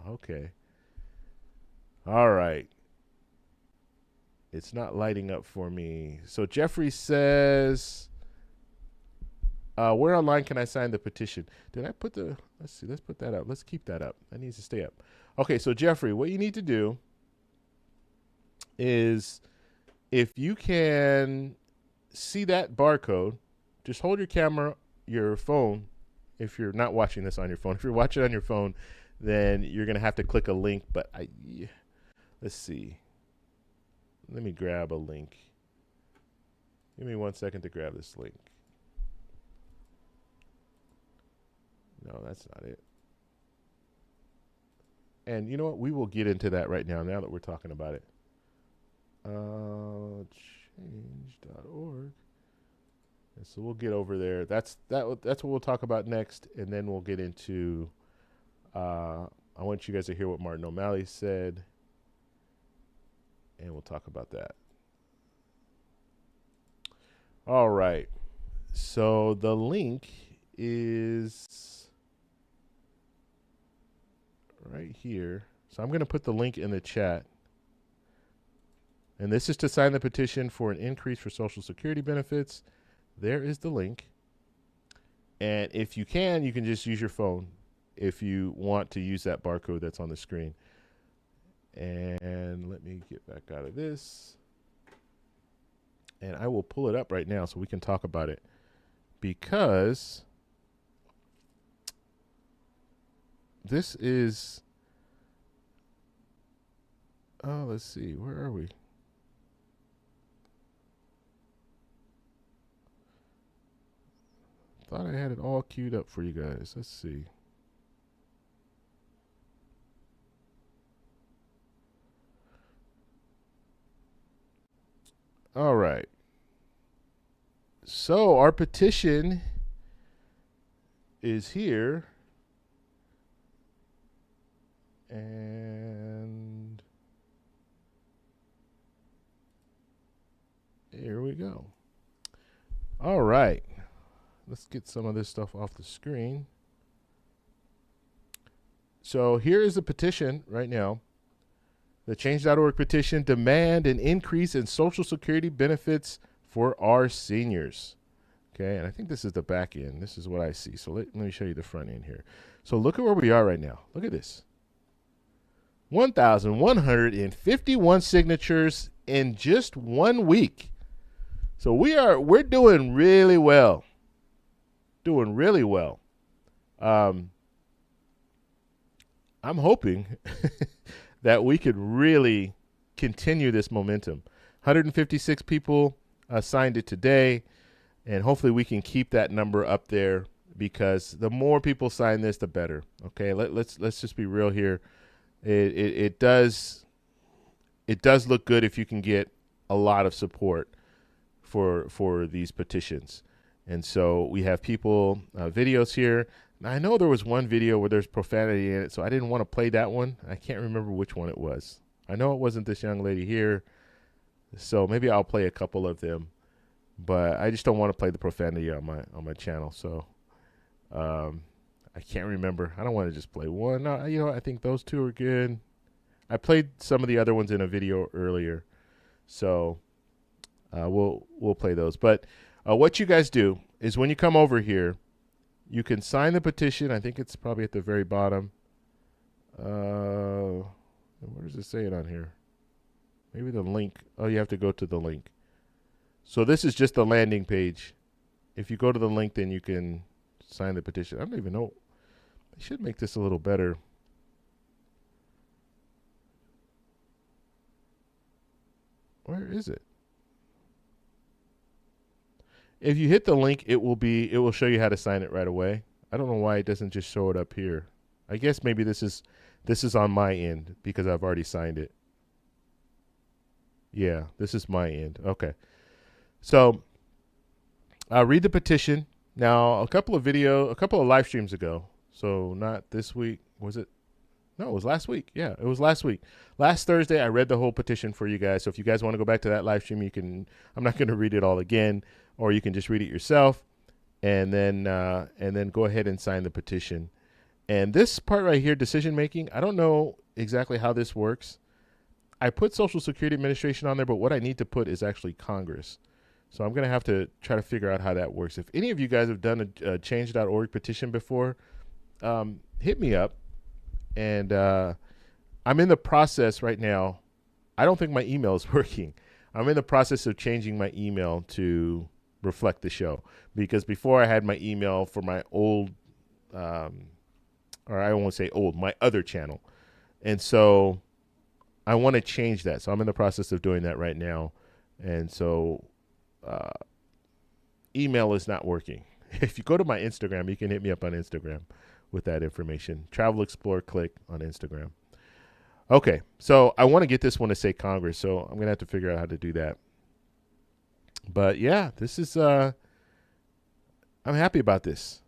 Okay. All right. It's not lighting up for me. So Jeffrey says, where online can I sign the petition? Did I put let's see, let's put that up. Let's keep that up. That needs to stay up. Okay, so Jeffrey, what you need to do is, if you can see that barcode, just hold your phone. If you're not watching this on your phone, if you're watching on your phone, then you're going to have to click a link. But let's see. Let me grab a link. Give me 1 second to grab this link. No, that's not it. And you know what? We will get into that right now that we're talking about it. Change.org. And so we'll get over there. That's what we'll talk about next, and then we'll get into I want you guys to hear what Martin O'Malley said, and we'll talk about that. All right. So the link is right here. So I'm going to put the link in the chat. And this is to sign the petition for an increase for Social Security benefits. There is the link. And if you can just use your phone if you want to use that barcode that's on the screen. And let me get back out of this. And I will pull it up right now so we can talk about it. Because this is, let's see, where are we? Thought I had it all queued up for you guys. Let's see. All right. So our petition is here. And here we go. All right. Let's get some of this stuff off the screen. So here is the petition right now. The Change.org petition, demand an increase in Social Security benefits for our seniors. Okay, and I think this is the back end. This is what I see. So let me show you the front end here. So look at where we are right now. Look at this. 1,151 signatures in just 1 week. So we're doing really well. Doing really well. I'm hoping that we could really continue this momentum. 156 people signed it today, and hopefully we can keep that number up there, because the more people sign this, the better. Okay, let's just be real here. It does look good if you can get a lot of support for these petitions. And so we have people videos here. Now, I know there was one video where there's profanity in it, so I didn't want to play that one. I can't remember which one it was. I know it wasn't this young lady here, so maybe I'll play a couple of them. But I just don't want to play the profanity on my channel. So I can't remember. I don't want to just play one. No, I think those two are good. I played some of the other ones in a video earlier, so we'll play those. But what you guys do is, when you come over here, you can sign the petition. I think it's probably at the very bottom. Where does it say it on here? Maybe the link. Oh, you have to go to the link. So this is just the landing page. If you go to the link, then you can sign the petition. I don't even know. I should make this a little better. Where is it? If you hit the link, it will show you how to sign it right away. I don't know why it doesn't just show it up here. I guess maybe this is on my end because I've already signed it. Yeah, this is my end. Okay. So read the petition. Now, a couple of live streams ago. So not this week. Was it? No, it was last week. Yeah, it was last week. Last Thursday, I read the whole petition for you guys. So if you guys want to go back to that live stream, you can. I'm not going to read it all again, or you can just read it yourself, and then go ahead and sign the petition. And this part right here, decision making, I don't know exactly how this works. I put Social Security Administration on there, but what I need to put is actually Congress. So I'm going to have to try to figure out how that works. If any of you guys have done a change.org petition before, hit me up. And I'm in the process right now. I don't think my email is working. I'm in the process of changing my email to reflect the show, because before I had my email for my old, or I won't say old, my other channel. And so I want to change that. So I'm in the process of doing that right now. And so email is not working. If you go to my Instagram, you can hit me up on Instagram with that information. Travel Explore Click on Instagram. Okay, so I want to get this one to say Congress, so I'm going to have to figure out how to do that. But yeah, this is, I'm happy about this.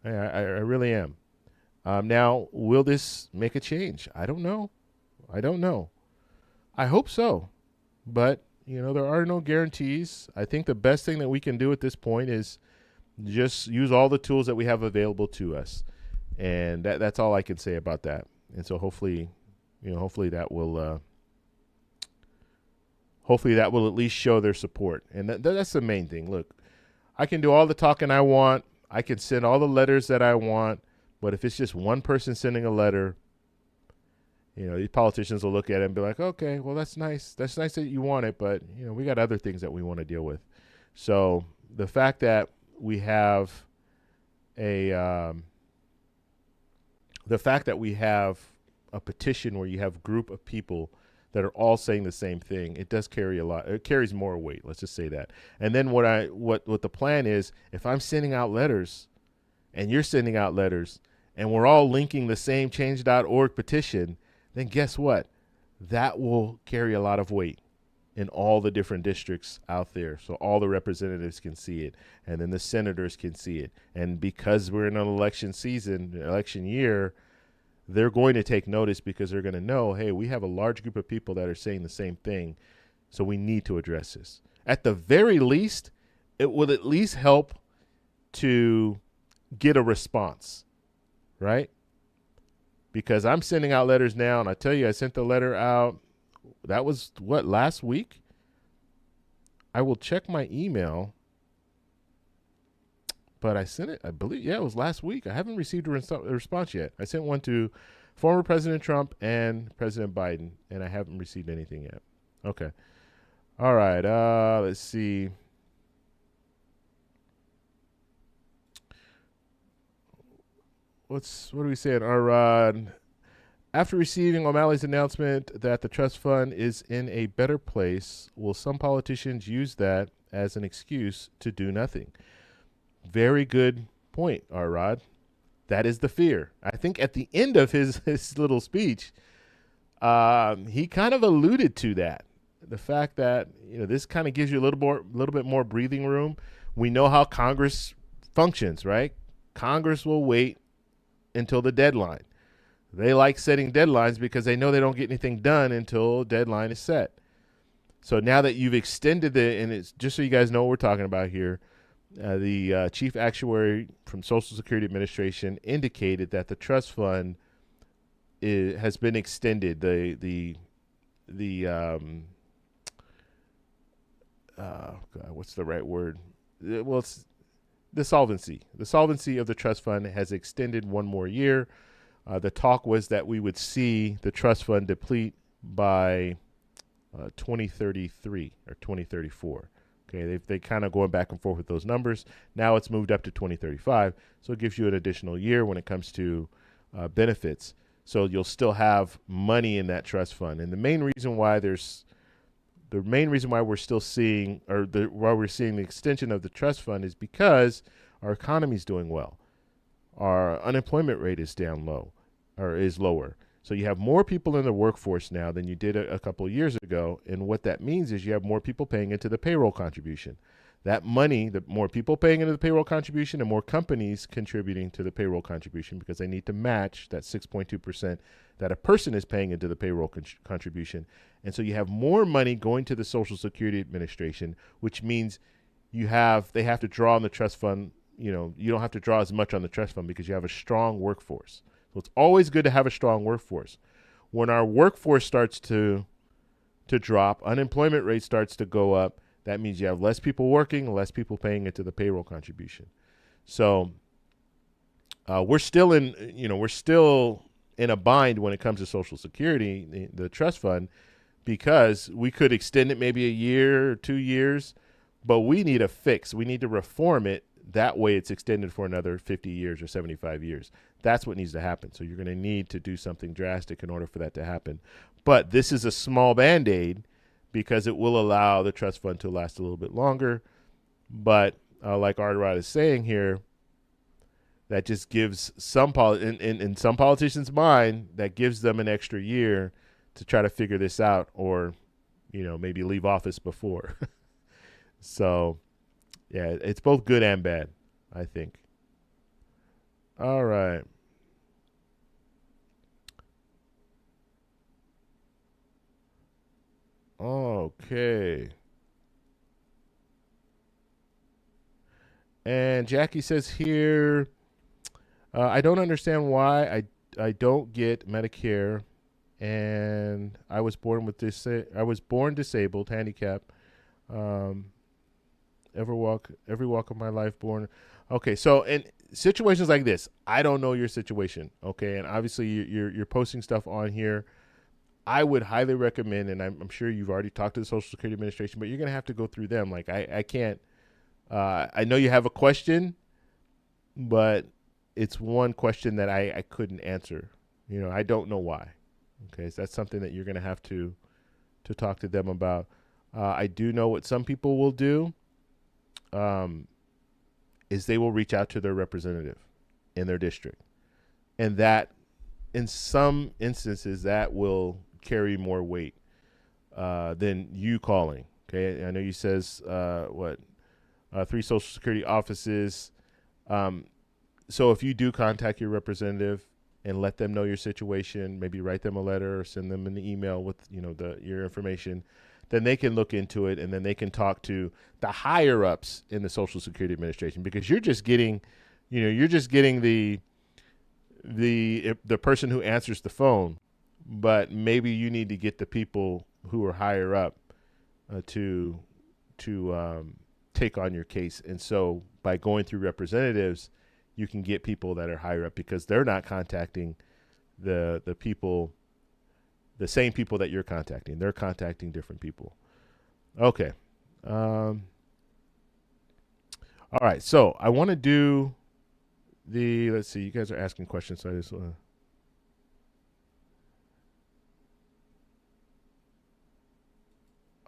I really am. Now, will this make a change? I don't know. I hope so. But, there are no guarantees. I think the best thing that we can do at this point is just use all the tools that we have available to us. And that's all I can say about that. And so hopefully that will at least show their support. And that's the main thing. Look, I can do all the talking I want. I can send all the letters that I want. But if it's just one person sending a letter, these politicians will look at it and be like, okay, well, that's nice. That's nice that you want it. But, we got other things that we want to deal with. So the fact that we have a petition where you have a group of people that are all saying the same thing, it does carry a lot. It carries more weight. Let's just say that. And then what the plan is, if I'm sending out letters and you're sending out letters and we're all linking the same change.org petition, then guess what? That will carry a lot of weight in all the different districts out there. So all the representatives can see it, and then the senators can see it. And because we're in an election season, election year, they're going to take notice because they're going to know, hey, we have a large group of people that are saying the same thing, so we need to address this. At the very least, it will at least help to get a response, right? Because I'm sending out letters now, and I tell you, I sent the letter out, that was, last week? I will check my email, but I sent it, I believe, it was last week. I haven't received a response yet. I sent one to former President Trump and President Biden, and I haven't received anything yet. Okay. All right, let's see. What are we saying? After receiving O'Malley's announcement that the trust fund is in a better place, will some politicians use that as an excuse to do nothing? Very good point, Rod. That is the fear. I think at the end of his little speech, he kind of alluded to that. The fact that, this kind of gives you a little bit more breathing room. We know how Congress functions, right? Congress will wait until the deadline. They like setting deadlines because they know they don't get anything done until a deadline is set. So now that you've extended and it's just so you guys know what we're talking about here, the chief actuary from Social Security Administration indicated that the trust fund has been extended. What's the right word? Well, it's the solvency. The solvency of the trust fund has extended one more year. The talk was that we would see the trust fund deplete by 2033 or 2034. Okay, they kind of going back and forth with those numbers. Now it's moved up to 2035, so it gives you an additional year when it comes to benefits. So you'll still have money in that trust fund. And the main reason why we're still seeing, why we're seeing the extension of the trust fund is because our economy is doing well. Our unemployment rate is down low, or is lower. So you have more people in the workforce now than you did a couple of years ago. And what that means is you have more people paying into the payroll contribution. That money, the more people paying into the payroll contribution and more companies contributing to the payroll contribution because they need to match that 6.2% that a person is paying into the payroll contribution. And so you have more money going to the Social Security Administration, which means they have to draw on the trust fund. You don't have to draw as much on the trust fund because you have a strong workforce. So it's always good to have a strong workforce. When our workforce starts to drop, unemployment rate starts to go up, that means you have less people working, less people paying into the payroll contribution. So we're still in a bind when it comes to Social Security, the trust fund, because we could extend it maybe a year or 2 years, but we need a fix. We need to reform it. That way it's extended for another 50 years or 75 years. That's what needs to happen. So you're going to need to do something drastic in order for that to happen. But this is a small Band-Aid because it will allow the trust fund to last a little bit longer. But like Arterod is saying here, that just gives in some politicians' mind, that gives them an extra year to try to figure this out or, maybe leave office before. So, yeah, it's both good and bad, I think. All right. Okay. And Jackie says here, I don't understand why I don't get Medicare, and I was born disabled, handicapped. Every walk of my life born. Okay, so in situations like this, I don't know your situation. Okay, and obviously you're posting stuff on here. I would highly recommend, and I'm sure you've already talked to the Social Security Administration, but you're gonna have to go through them. Like I can't. I know you have a question, but it's one question that I couldn't answer. I don't know why. Okay, so that's something that you're gonna have to talk to them about. I do know what some people will do. Is they will reach out to their representative in their district. And that, in some instances, that will carry more weight than you calling. Okay, I know you says 3 Social Security offices. So if you do contact your representative, and let them know your situation, maybe write them a letter or send them an email with, your information, then they can look into it, and then they can talk to the higher ups in the Social Security Administration, because you're just getting the person who answers the phone, but maybe you need to get the people who are higher up to take on your case. And so by going through representatives, you can get people that are higher up, because they're not contacting the people, the same people that you're contacting. They're contacting different people. Okay. All right. So I want to do let's see, you guys are asking questions. So I just want to.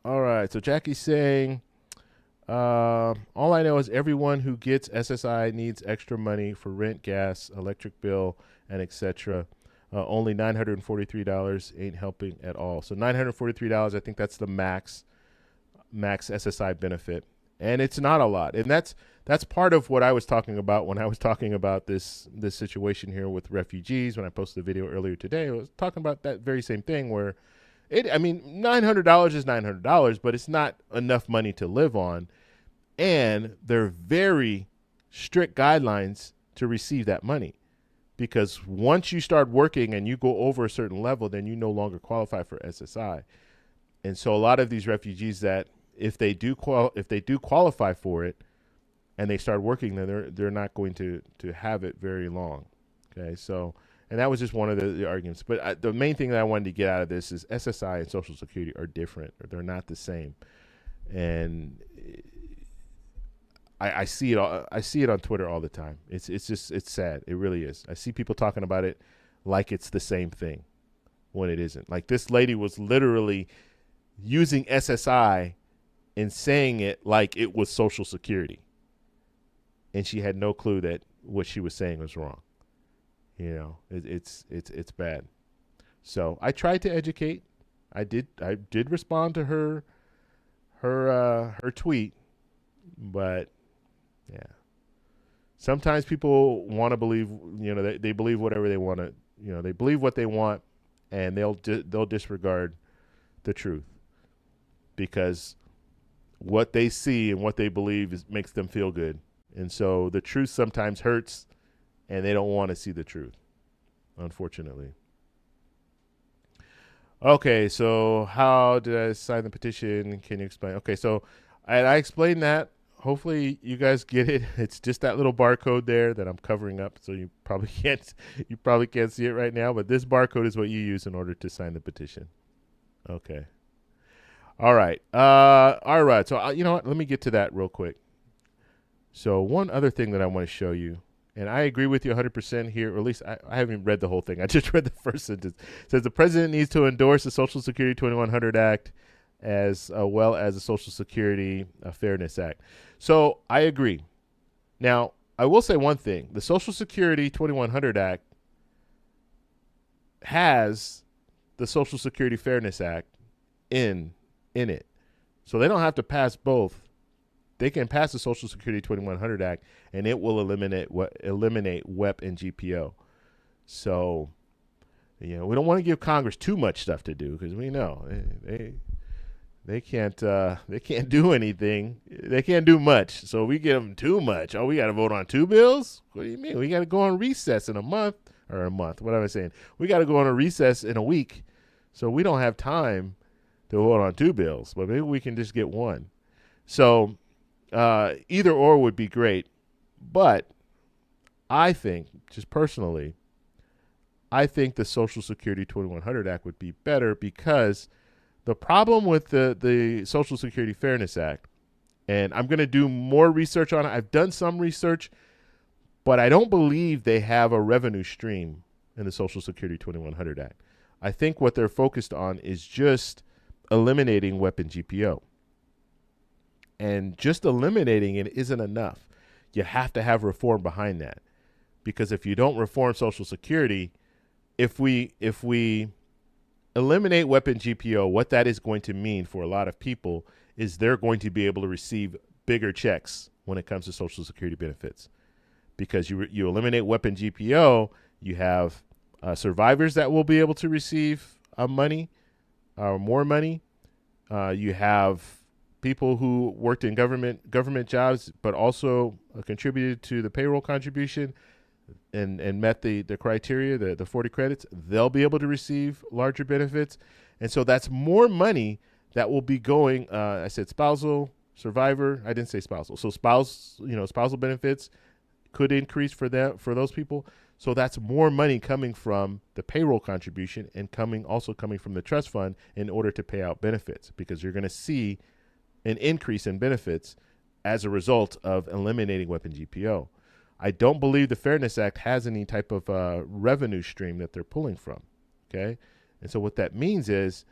All right. So Jackie's saying, all I know is everyone who gets SSI needs extra money for rent, gas, electric bill, and etc. Only $943 ain't helping at all. So $943, I think that's the max SSI benefit, and it's not a lot. And that's part of what I was talking about when I was talking about this situation here with refugees. When I posted the video earlier today, I was talking about that very same thing, where $900 is $900, but it's not enough money to live on. And there are very strict guidelines to receive that money, because once you start working and you go over a certain level, then you no longer qualify for SSI. And so a lot of these refugees, that if they do qualify for it and they start working, then they're not going to have it very long. Okay, so. And that was just one of the arguments. But the main thing that I wanted to get out of this is SSI and Social Security are different, or they're not the same. And I see it on Twitter all the time. It's sad. It really is. I see people talking about it like it's the same thing when it isn't. Like, this lady was literally using SSI and saying it like it was Social Security, and she had no clue that what she was saying was wrong. It's bad. So I tried to educate. I did respond to her tweet, but yeah. Sometimes people want to believe, they believe whatever they want to, they believe what they want, and they'll disregard the truth, because what they see and what they believe makes them feel good. And so the truth sometimes hurts, and they don't want to see the truth, unfortunately. Okay, so how did I sign the petition? Can you explain? Okay, so I explained that. Hopefully you guys get it. It's just that little barcode there that I'm covering up, so you probably can't see it right now, but this barcode is what you use in order to sign the petition. Okay. All right. All right. So you know what? Let me get to that real quick. So one other thing that I want to show you, and I agree with you 100% here, or at least I haven't read the whole thing. I just read the first sentence. It says the president needs to endorse the Social Security 2100 Act as well as the Social Security Fairness Act. So I agree. Now, I will say one thing. The Social Security 2100 Act has the Social Security Fairness Act in it. So they don't have to pass both. They can pass the Social Security 2100 Act, and it will eliminate WEP and GPO. So, we don't want to give Congress too much stuff to do, because we know they can't do anything. They can't do much. So we give them too much. Oh, we got to vote on 2 bills? What do you mean? We got to go on recess in a month. What am I saying? We got to go on a recess in a week. So we don't have time to vote on 2 bills, but maybe we can just get one. So either or would be great. But I think, just personally, I think the Social Security 2100 Act would be better, because the problem with the Social Security Fairness Act, and I'm going to do more research on it. I've done some research, but I don't believe they have a revenue stream in the Social Security 2100 Act. I think what they're focused on is just eliminating WEP and GPO. And just eliminating it isn't enough. You have to have reform behind that. Because if you don't reform Social Security, if we eliminate WEP and GPO, what that is going to mean for a lot of people is they're going to be able to receive bigger checks when it comes to Social Security benefits. Because you eliminate WEP and GPO, you have survivors that will be able to receive money, more money. You have people who worked in government jobs, but also contributed to the payroll contribution and met the criteria, the 40 credits. They'll be able to receive larger benefits. And so that's more money that will be going, I said spousal, survivor. I didn't say spousal. So spousal benefits could increase for those people. So that's more money coming from the payroll contribution and also coming from the trust fund in order to pay out benefits, because you're going to see an increase in benefits as a result of eliminating weapon GPO. I don't believe the Fairness Act has any type of revenue stream that they're pulling from. Okay. And so what that means is,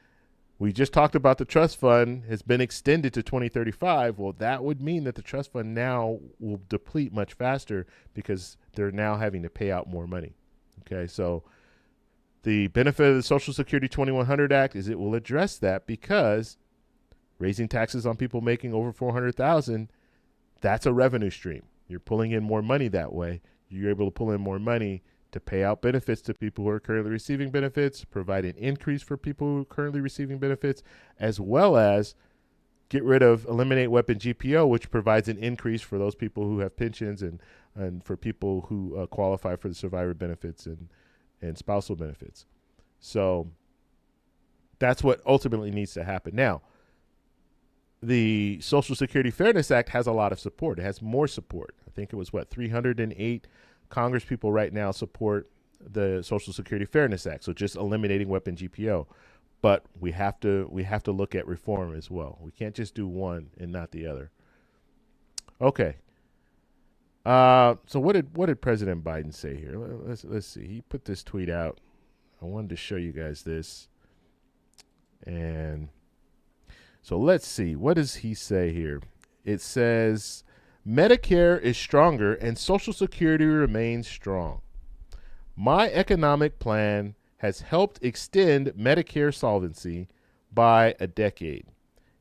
we just talked about the trust fund has been extended to 2035. Well, that would mean that the trust fund now will deplete much faster because they're now having to pay out more money. Okay, so the benefit of the Social Security 2100 Act is it will address that, because raising taxes on people making over $400,000, that's a revenue stream. You're pulling in more money that way. You're able to pull in more money to pay out benefits to people who are currently receiving benefits, provide an increase for people who are currently receiving benefits, as well as eliminate weapon GPO, which provides an increase for those people who have pensions and for people who qualify for the survivor benefits and spousal benefits. So that's what ultimately needs to happen. Now, the Social Security Fairness Act has a lot of support. It has more support. I think it was 308 Congress people right now support the Social Security Fairness Act. So just eliminating weapon GPO. But we have to look at reform as well. We can't just do one and not the other. Okay. So what did President Biden say here? Let's see. He put this tweet out. I wanted to show you guys this. And so let's see. What does he say here? It says, Medicare is stronger and Social Security remains strong. My economic plan has helped extend Medicare solvency by a decade,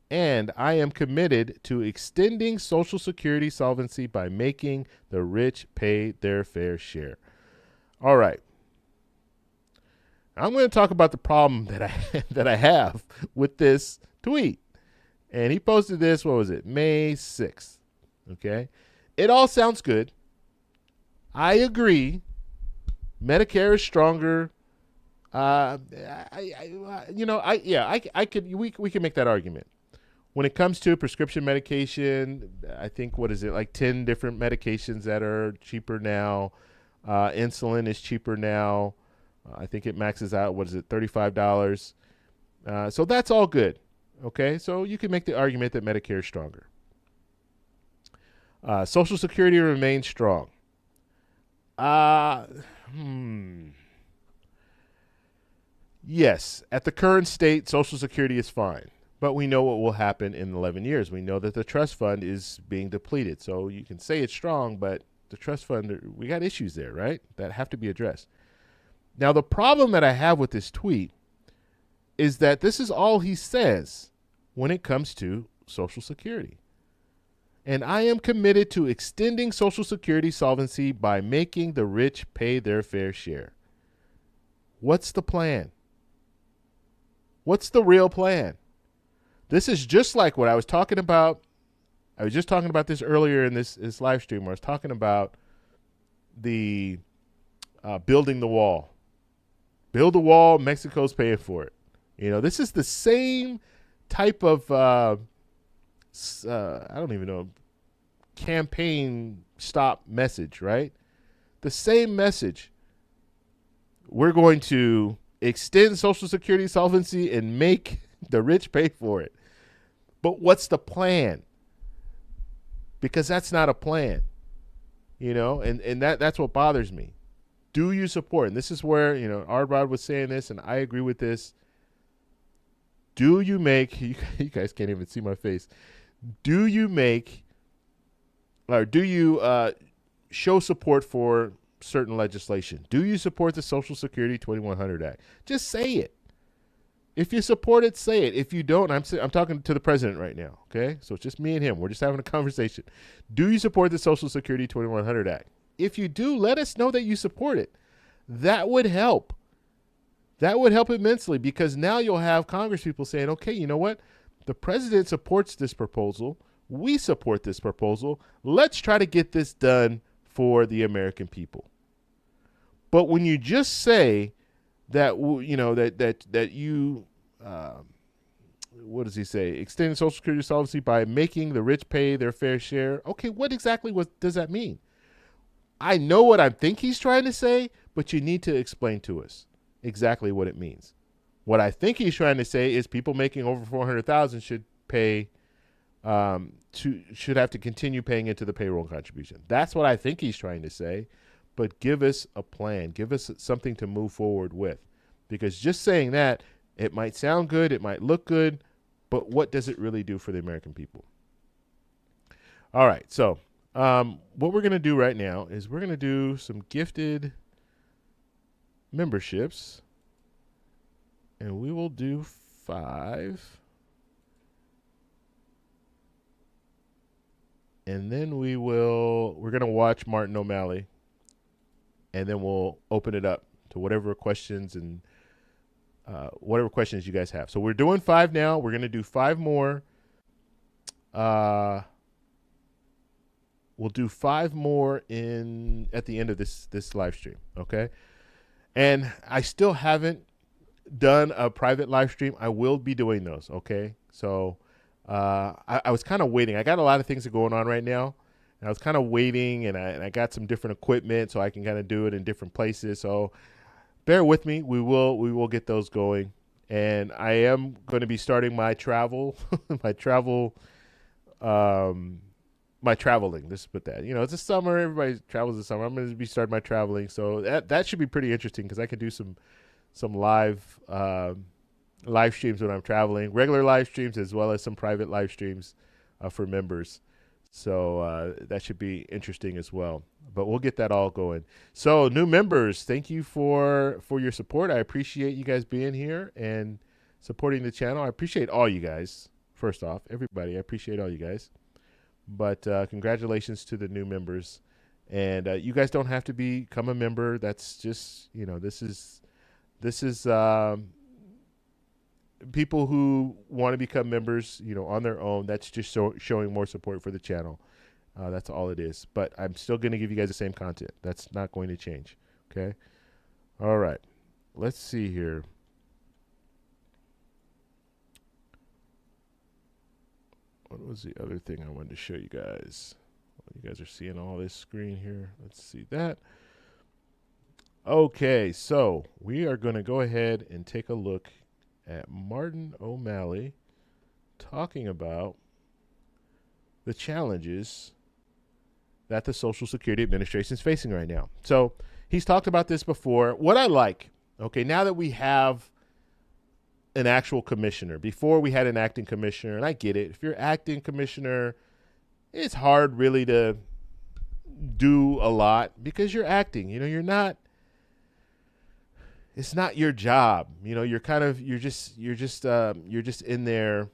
and I am committed to extending Social Security solvency by making the rich pay their fair share. All right. I'm going to talk about the problem that I have with this tweet. And he posted this, what was it, May 6th. Okay. It all sounds good. I agree. Medicare is stronger. We can make that argument. When it comes to prescription medication, I think, 10 different medications that are cheaper now. Insulin is cheaper now. I think it maxes out, $35. So that's all good. Okay, so you can make the argument that Medicare is stronger. Social Security remains strong. Yes, at the current state, Social Security is fine. But we know what will happen in 11 years. We know that the trust fund is being depleted. So you can say it's strong, but the trust fund, we got issues there, right, that have to be addressed. Now, the problem that I have with this tweet is that this is all he says when it comes to Social Security. And I am committed to extending Social Security solvency by making the rich pay their fair share. What's the plan? What's the real plan? This is just like what I was talking about. I was just talking about this earlier in this live stream where I was talking about the building the wall. Build the wall, Mexico's paying for it. This is the same type of, I don't even know, campaign stop message, right? The same message. We're going to extend Social Security solvency and make the rich pay for it. But what's the plan? Because that's not a plan, and that's what bothers me. Do you support? And this is where, Ardrod was saying this, and I agree with this. Do you make, you guys can't even see my face. Do you show support for certain legislation? Do you support the Social Security 2100 Act? Just say it. If you support it, say it. If you don't, I'm talking to the president right now, okay? So it's just me and him. We're just having a conversation. Do you support the Social Security 2100 Act? If you do, let us know that you support it. That would help. That would help immensely, because now you'll have Congress people saying, okay, you know what? The president supports this proposal. We support this proposal. Let's try to get this done for the American people. But when you just say that, that you, what does he say? Extending Social Security solvency by making the rich pay their fair share. Okay, what exactly does that mean? I know what I think he's trying to say, but you need to explain to us exactly what it means. What I think he's trying to say is people making over 400,000 should pay, should have to continue paying into the payroll contribution. That's what I think he's trying to say. But give us a plan. Give us something to move forward with, because just saying that, it might sound good, it might look good, but what does it really do for the American people? All right, so what we're going to do right now is we're going to do some gifted memberships, and we will do 5. And then we're going to watch Martin O'Malley, and then we'll open it up to whatever questions and whatever questions you guys have. So we're doing 5 now. We're going to do 5 more. We'll do 5 more at the end of this live stream, okay? And I still haven't done a private live stream. I will be doing those, okay? So I was kind of waiting. I got a lot of things going on right now, and I was kind of waiting, and I got some different equipment so I can kind of do it in different places. So bear with me. We will get those going, and I am going to be starting my travel, my traveling. Let's put that. It's the summer. Everybody travels this summer. I'm going to be starting my traveling, so that should be pretty interesting, because I can do some live streams when I'm traveling, regular live streams as well as some private live streams for members. So that should be interesting as well. But we'll get that all going. So new members, thank you for your support. I appreciate you guys being here and supporting the channel. I appreciate all you guys. First off, everybody, I appreciate all you guys. But congratulations to the new members. And you guys don't have to become a member. That's just, this is people who want to become members, on their own. That's just showing more support for the channel. That's all it is. But I'm still going to give you guys the same content. That's not going to change. Okay. All right. Let's see here. What was the other thing I wanted to show you guys? You guys are seeing all this screen here. Let's see that. Okay, so we are going to go ahead and take a look at Martin O'Malley talking about the challenges that the Social Security Administration is facing right now. So he's talked about this before. What I like, okay, now that we have an actual commissioner. Before we had an acting commissioner, and I get it. If you're acting commissioner, it's hard really to do a lot because you're acting. You're not. It's not your job. You're just in there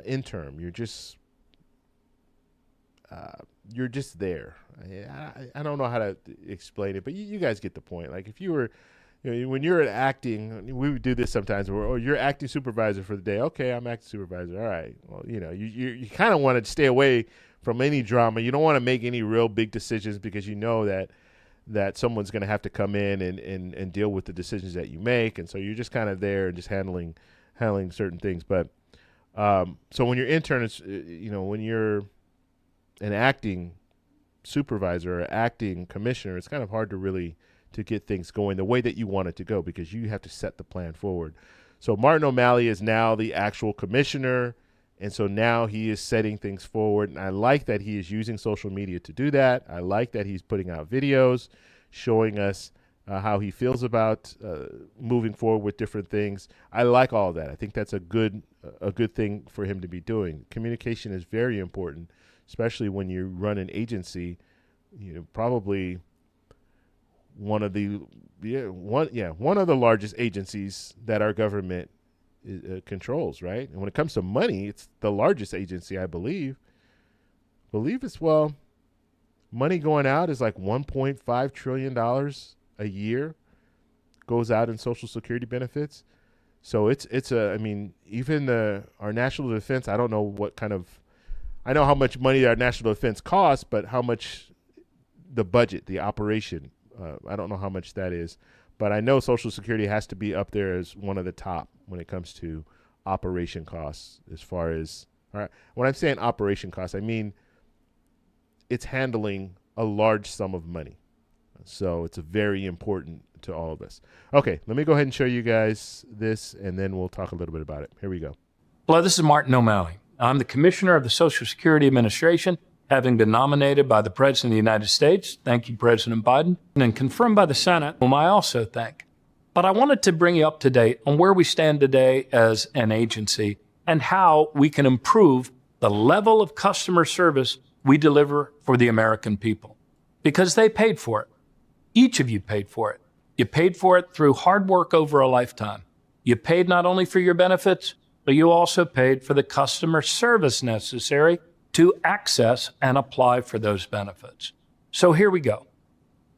interim. You're just there. I don't know how to explain it, but you guys get the point. Like if you were. When you're acting, we would do this sometimes where, you're acting supervisor for the day. Okay, I'm acting supervisor. All right. Well, you kind of want to stay away from any drama. You don't want to make any real big decisions because you know that someone's going to have to come in and deal with the decisions that you make. And so you're just kind of there and just handling certain things. But so when you're intern, it's, when you're an acting supervisor or acting commissioner, it's kind of hard to get things going the way that you want it to go because you have to set the plan forward. So Martin O'Malley is now the actual commissioner, and so now he is setting things forward. And I like that he is using social media to do that. I like that he's putting out videos showing us how he feels about moving forward with different things. I like all of that. I think that's a good thing for him to be doing. Communication is very important, especially when you run an agency. Probably one of the largest agencies that our government controls, right? And when it comes to money, it's the largest agency, I believe. It's money going out is like $1.5 trillion a year goes out in Social Security benefits. So I mean, even our national defense, I don't know what kind of, I know how much money our national defense costs, but how much the budget, the operation, I don't know how much that is. But I know Social Security has to be up there as one of the top when it comes to operation costs. As far as, all right, when I'm saying operation costs, I mean it's handling a large sum of money. So it's very important to all of us. Okay, let me go ahead and show you guys this, and then we'll talk a little bit about it. Here we go. Hello, this is Martin O'Malley. I'm the Commissioner of the Social Security Administration, having been nominated by the President of the United States. Thank you, President Biden. And confirmed by the Senate, whom I also thank. But I wanted to bring you up to date on where we stand today as an agency and how we can improve the level of customer service we deliver for the American people. Because they paid for it. Each of you paid for it. You paid for it through hard work over a lifetime. You paid not only for your benefits, but you also paid for the customer service necessary to access and apply for those benefits. So here we go.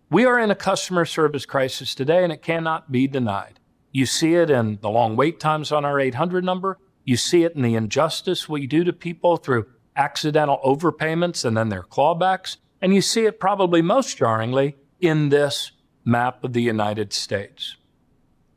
We are in a customer service crisis today, and it cannot be denied. You see it in the long wait times on our 800 number. You see it in the injustice we do to people through accidental overpayments and then their clawbacks. And you see it probably most jarringly in this map of the United States.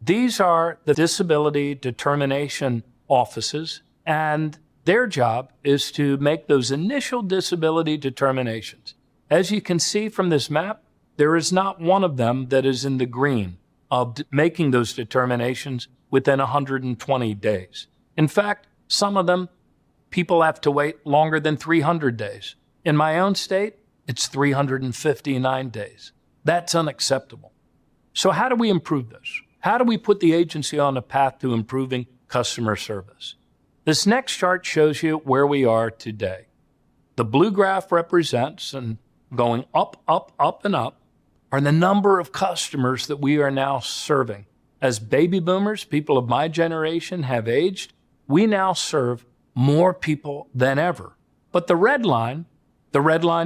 These are the disability determination offices, and their job is to make those initial disability determinations. As you can see from this map, there is not one of them that is in the green of making those determinations within 120 days. In fact, some of them, people have to wait longer than 300 days. In my own state, it's 359 days. That's unacceptable. So how do we improve this? How do we put the agency on a path to improving customer service? This next chart shows you where we are today. The blue graph represents, and going up, up, up, and up, are the number of customers that we are now serving. As baby boomers, people of my generation, have aged, we now serve more people than ever. But the red line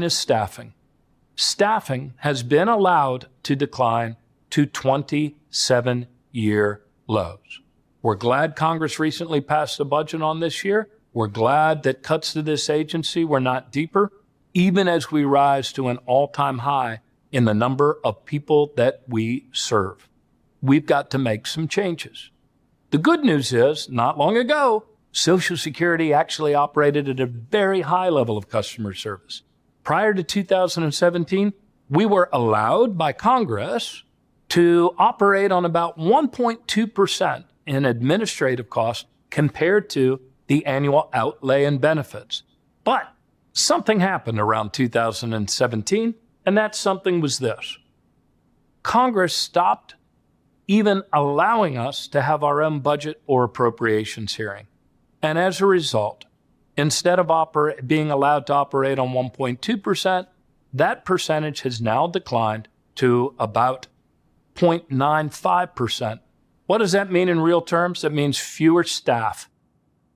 is staffing. Staffing has been allowed to decline to 27-year lows. We're glad Congress recently passed a budget on this year. We're glad that cuts to this agency were not deeper, even as we rise to an all-time high in the number of people that we serve. We've got to make some changes. The good news is, not long ago, Social Security actually operated at a very high level of customer service. Prior to 2017, we were allowed by Congress to operate on about 1.2% in administrative costs compared to the annual outlay in benefits. But something happened around 2017, and that something was this. Congress stopped even allowing us to have our own budget or appropriations hearing. And as a result, instead of being allowed to operate on 1.2%, that percentage has now declined to about 0.95%. What does that mean in real terms? That means fewer staff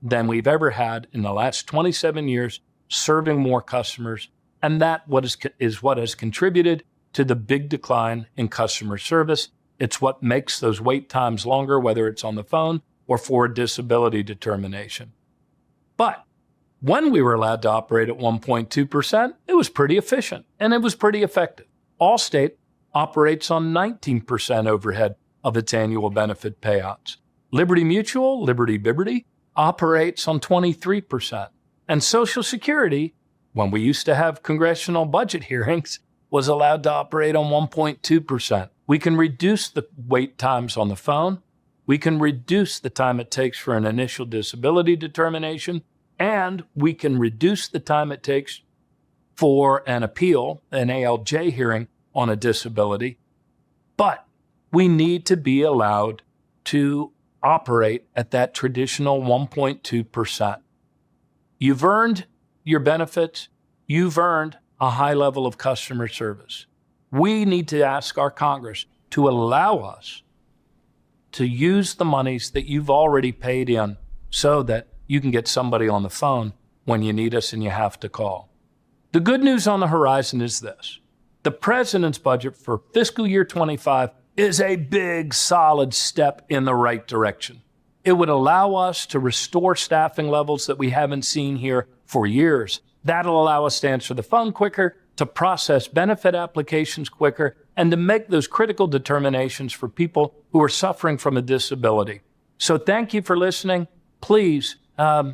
than we've ever had in the last 27 years serving more customers. And that is what has contributed to the big decline in customer service. It's what makes those wait times longer, whether it's on the phone or for a disability determination. But when we were allowed to operate at 1.2%, it was pretty efficient and it was pretty effective. Allstate operates on 19% overhead of its annual benefit payouts. Liberty Mutual, Liberty Biberty, operates on 23%. And Social Security, when we used to have congressional budget hearings, was allowed to operate on 1.2%. We can reduce the wait times on the phone. We can reduce the time it takes for an initial disability determination, and we can reduce the time it takes for an appeal, an ALJ hearing on a disability. But we need to be allowed to operate at that traditional 1.2%. You've earned your benefits. You've earned a high level of customer service. We need to ask our Congress to allow us to use the monies that you've already paid in so that you can get somebody on the phone when you need us and you have to call. The good news on the horizon is this. The president's budget for fiscal year 25 is a big, solid step in the right direction. It would allow us to restore staffing levels that we haven't seen here for years. That'll allow us to answer the phone quicker, to process benefit applications quicker, and to make those critical determinations for people who are suffering from a disability. So thank you for listening. Please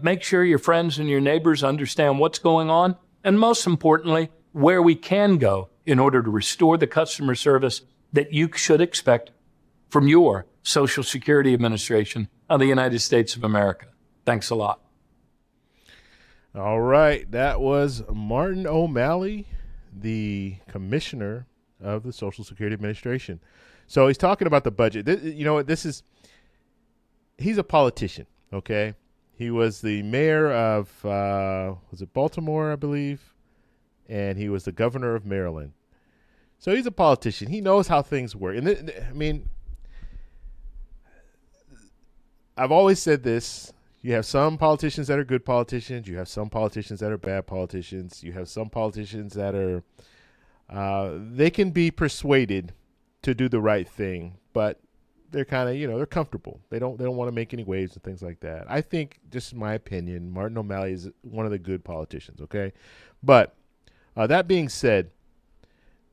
make sure your friends and your neighbors understand what's going on, and most importantly, where we can go in order to restore the customer service that you should expect from your Social Security Administration of the United States of America. Thanks a lot. All right. That was Martin O'Malley, the commissioner of the Social Security Administration. So he's talking about the budget. He's a politician, okay? He was the mayor of, was it Baltimore, I believe? And he was the governor of Maryland. So he's a politician. He knows how things work. And I've always said this. You have some politicians that are good politicians. You have some politicians that are bad politicians. You have some politicians that are, they can be persuaded to do the right thing, but they're kind of, they're comfortable. They don't want to make any waves and things like that. I think, just in my opinion, Martin O'Malley is one of the good politicians, okay? But that being said,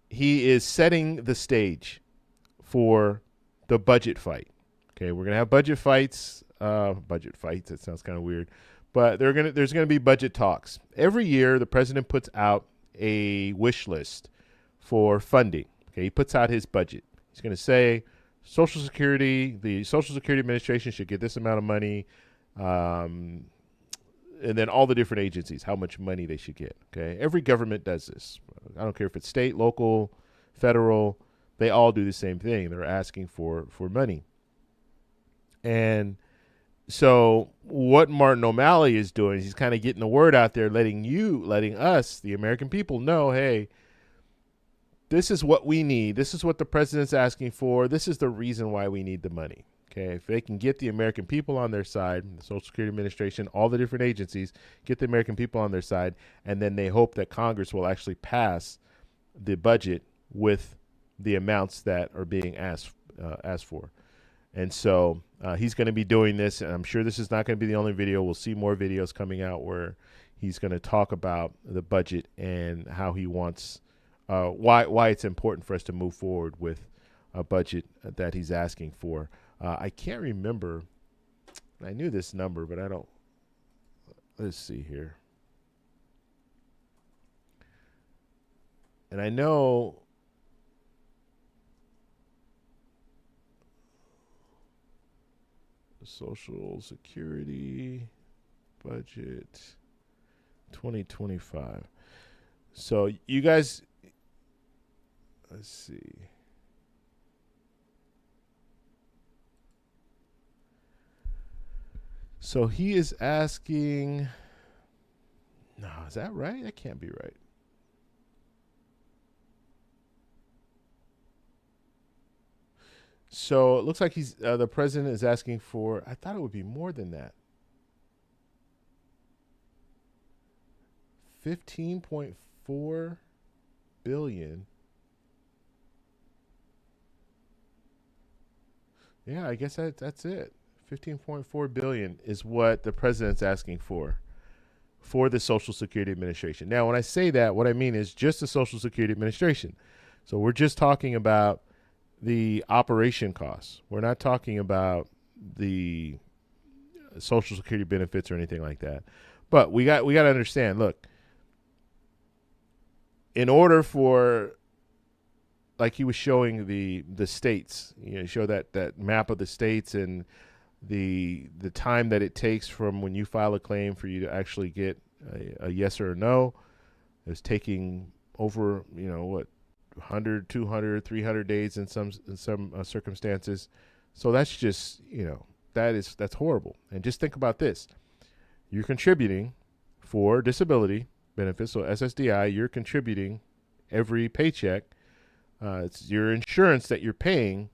he is setting the stage for the budget fight. Okay, we're going to have budget fights. That sounds kind of weird. But there's going to be budget talks. Every year, the president puts out a wish list for funding. Okay, he puts out his budget. He's going to say, the Social Security Administration should get this amount of money, and then all the different agencies, how much money they should get. Okay, every government does this. I don't care if it's state, local, federal. They all do the same thing. They're asking for money. And so what Martin O'Malley is doing is he's kind of getting the word out there, letting us, the American people, know, hey, this is what we need. This is what the president's asking for. This is the reason why we need the money. Okay, if they can get the American people on their side, the Social Security Administration, all the different agencies, get the American people on their side, and then they hope that Congress will actually pass the budget with the amounts that are being asked for. And so he's going to be doing this, and I'm sure this is not going to be the only video. We'll see more videos coming out where he's going to talk about the budget and how he wants, why it's important for us to move forward with a budget that he's asking for. I can't remember. I knew this number, but I don't. Let's see here. And I know the Social Security budget 2025. So you guys, let's see. So he is asking, no, is that right? That can't be right. So it looks like the president is asking for, I thought it would be more than that. 15.4 billion. Yeah, I guess that's it. 15.4 billion is what the president's asking for the Social Security Administration. Now, when I say that, what I mean is just the Social Security Administration. So we're just talking about the operation costs. We're not talking about the Social Security benefits or anything like that. But we got to understand, look, in order for, like he was showing the states, show that map of the states and the time that it takes from when you file a claim for you to actually get a yes or a no. It's taking over, 100, 200, 300 days in some circumstances. So that's just, that's horrible. And just think about this. You're contributing for disability benefits, so SSDI, you're contributing every paycheck. It's your insurance that you're paying.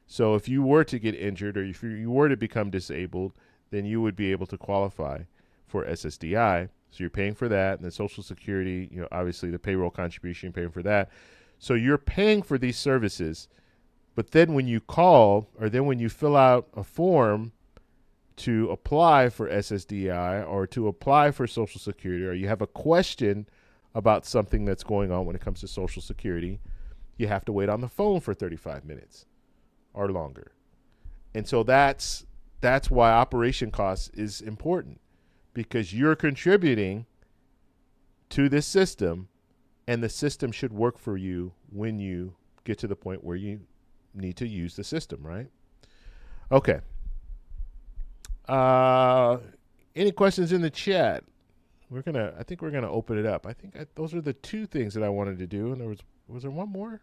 So if you were to get injured or if you were to become disabled, then you would be able to qualify for SSDI. So you're paying for that. And then Social Security, obviously the payroll contribution, you're paying for that. So you're paying for these services But then when you call, or then when you fill out a form to apply for SSDI or to apply for Social Security, or you have a question about something that's going on when it comes to Social Security, you have to wait on the phone for 35 minutes or longer. And so that's why operation costs is important, because you're contributing to this system, and the system should work for you when you get to the point where you need to use the system, right? Okay. Any questions in the chat? I think we're gonna open it up. I think those are the two things that I wanted to do, and was there one more?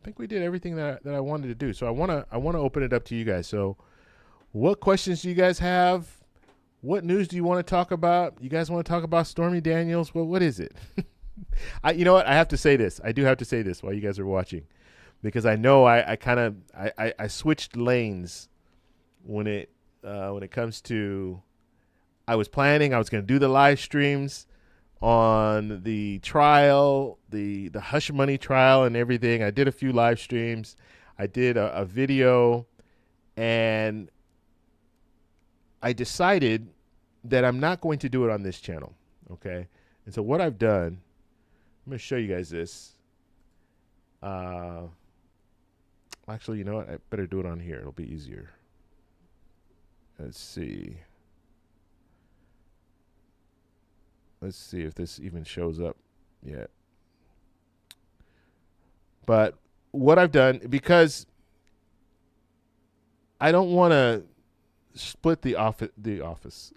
I think we did everything that I wanted to do. So I wanna open it up to you guys. So, what questions do you guys have? What news do you want to talk about? You guys want to talk about Stormy Daniels? What is it? You know what? I have to say this. I do have to say this while you guys are watching, because I know I switched lanes when it comes to. I was going to do the live streams on the trial, the hush money trial and everything. I did a few live streams. I did a video, and I decided that I'm not going to do it on this channel. Okay. And so what I've done, I'm going to show you guys this. Actually, you know what? I better do it on here. It'll be easier. Let's see. Let's see if this even shows up yet. But what I've done, because I don't want to split the office,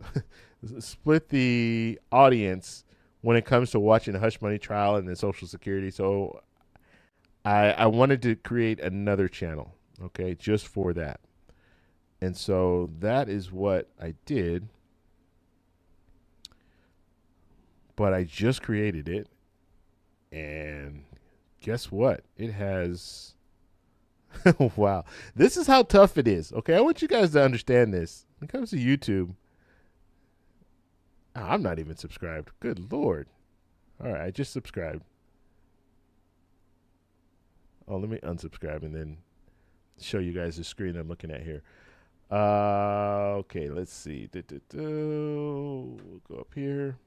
split the audience when it comes to watching the hush money trial and the Social Security. So I wanted to create another channel, okay, just for that. And so that is what I did. But I just created it, and guess what? It has, wow. This is how tough it is, okay? I want you guys to understand this. When it comes to YouTube, I'm not even subscribed. Good Lord. All right, I just subscribed. Oh, let me unsubscribe and then show you guys the screen I'm looking at here. Okay, let's see. We'll go up here.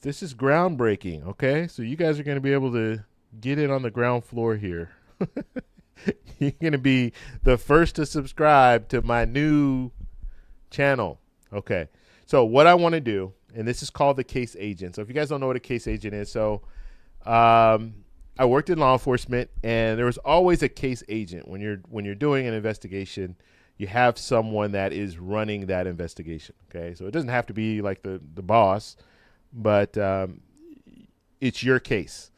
This is groundbreaking, okay? So you guys are going to be able to get in on the ground floor here. You're going to be the first to subscribe to my new channel. Okay. So what I want to do, and this is called the case agent. So if you guys don't know what a case agent is, so I worked in law enforcement, and there was always a case agent. When you're doing an investigation, you have someone that is running that investigation, okay? So it doesn't have to be like the boss, but it's your case.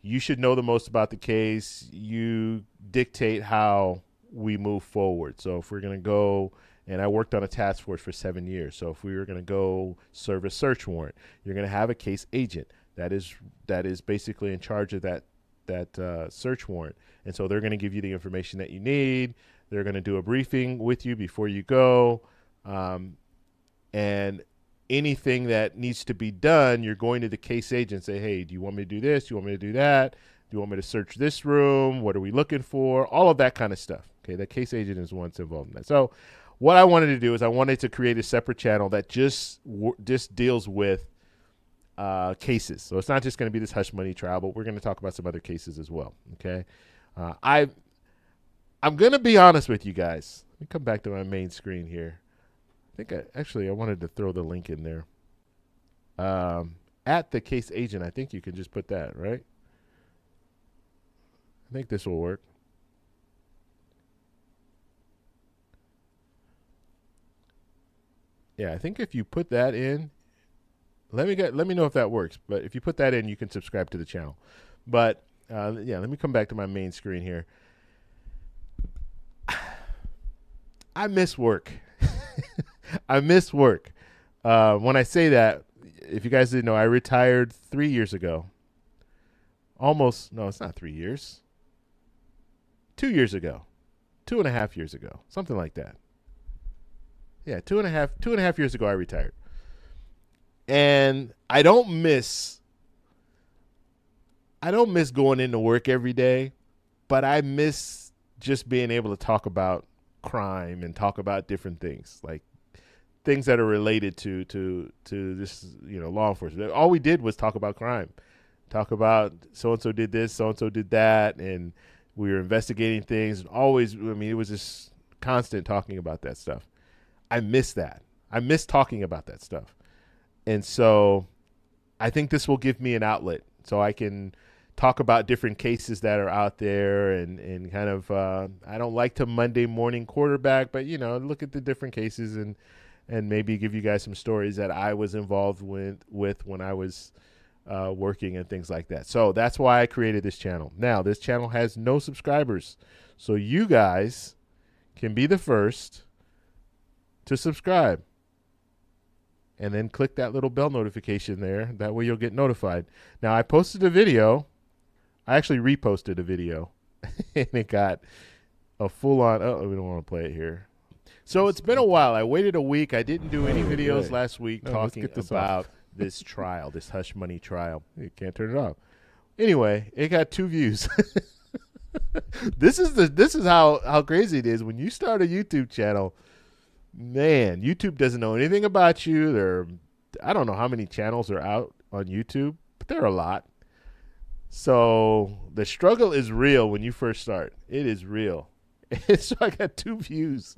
You should know the most about the case. You dictate how we move forward. So if we're going to go, and I worked on a task force for 7 years. So if we were going to go serve a search warrant, you're going to have a case agent that is basically in charge of that search warrant. And so they're going to give you the information that you need. They're going to do a briefing with you before you go. And anything that needs to be done, you're going to the case agent and say, hey, do you want me to do this? Do you want me to do that? Do you want me to search this room? What are we looking for? All of that kind of stuff. Okay, the case agent is the one that's involved in that. So what I wanted to do is I wanted to create a separate channel that just deals with cases. So it's not just going to be this hush money trial, but we're going to talk about some other cases as well. Okay, I'm going to be honest with you guys. Let me come back to my main screen here. I think I wanted to throw the link in there. At the case agent, I think you can just put that, right? I think this will work. Yeah, I think if you put that in, let me know if that works. But if you put that in, you can subscribe to the channel. But yeah, let me come back to my main screen here. I miss work. I miss work. When I say that, if you guys didn't know, I retired 3 years ago. Almost, no, it's not 3 years. 2 years ago. 2.5 years ago. Something like that. Yeah, two and a half years ago I retired. And I don't miss I don't miss going into work every day, but I miss just being able to talk about crime and talk about different things, like things that are related to this, law enforcement. All we did was talk about crime, talk about so-and-so did this, so-and-so did that, and we were investigating things. And always, it was just constant talking about that stuff. I miss that. I miss talking about that stuff. And so I think this will give me an outlet so I can talk about different cases that are out there and kind of, I don't like to Monday morning quarterback, but, look at the different cases and maybe give you guys some stories that I was involved with when I was working and things like that. So that's why I created this channel. Now, this channel has no subscribers. So you guys can be the first to subscribe. And then click that little bell notification there. That way you'll get notified. Now, I posted a video. I actually reposted a video. And it got a full-on... Oh, we don't want to play it here. So it's been a while. I waited a week. I didn't do any videos last week talking about this trial, this hush money trial. You can't turn it off. Anyway, it got 2 views. This is how crazy it is. When you start a YouTube channel, man, YouTube doesn't know anything about you. I don't know how many channels are out on YouTube, but there are a lot. So the struggle is real when you first start. It is real. So I got 2 views.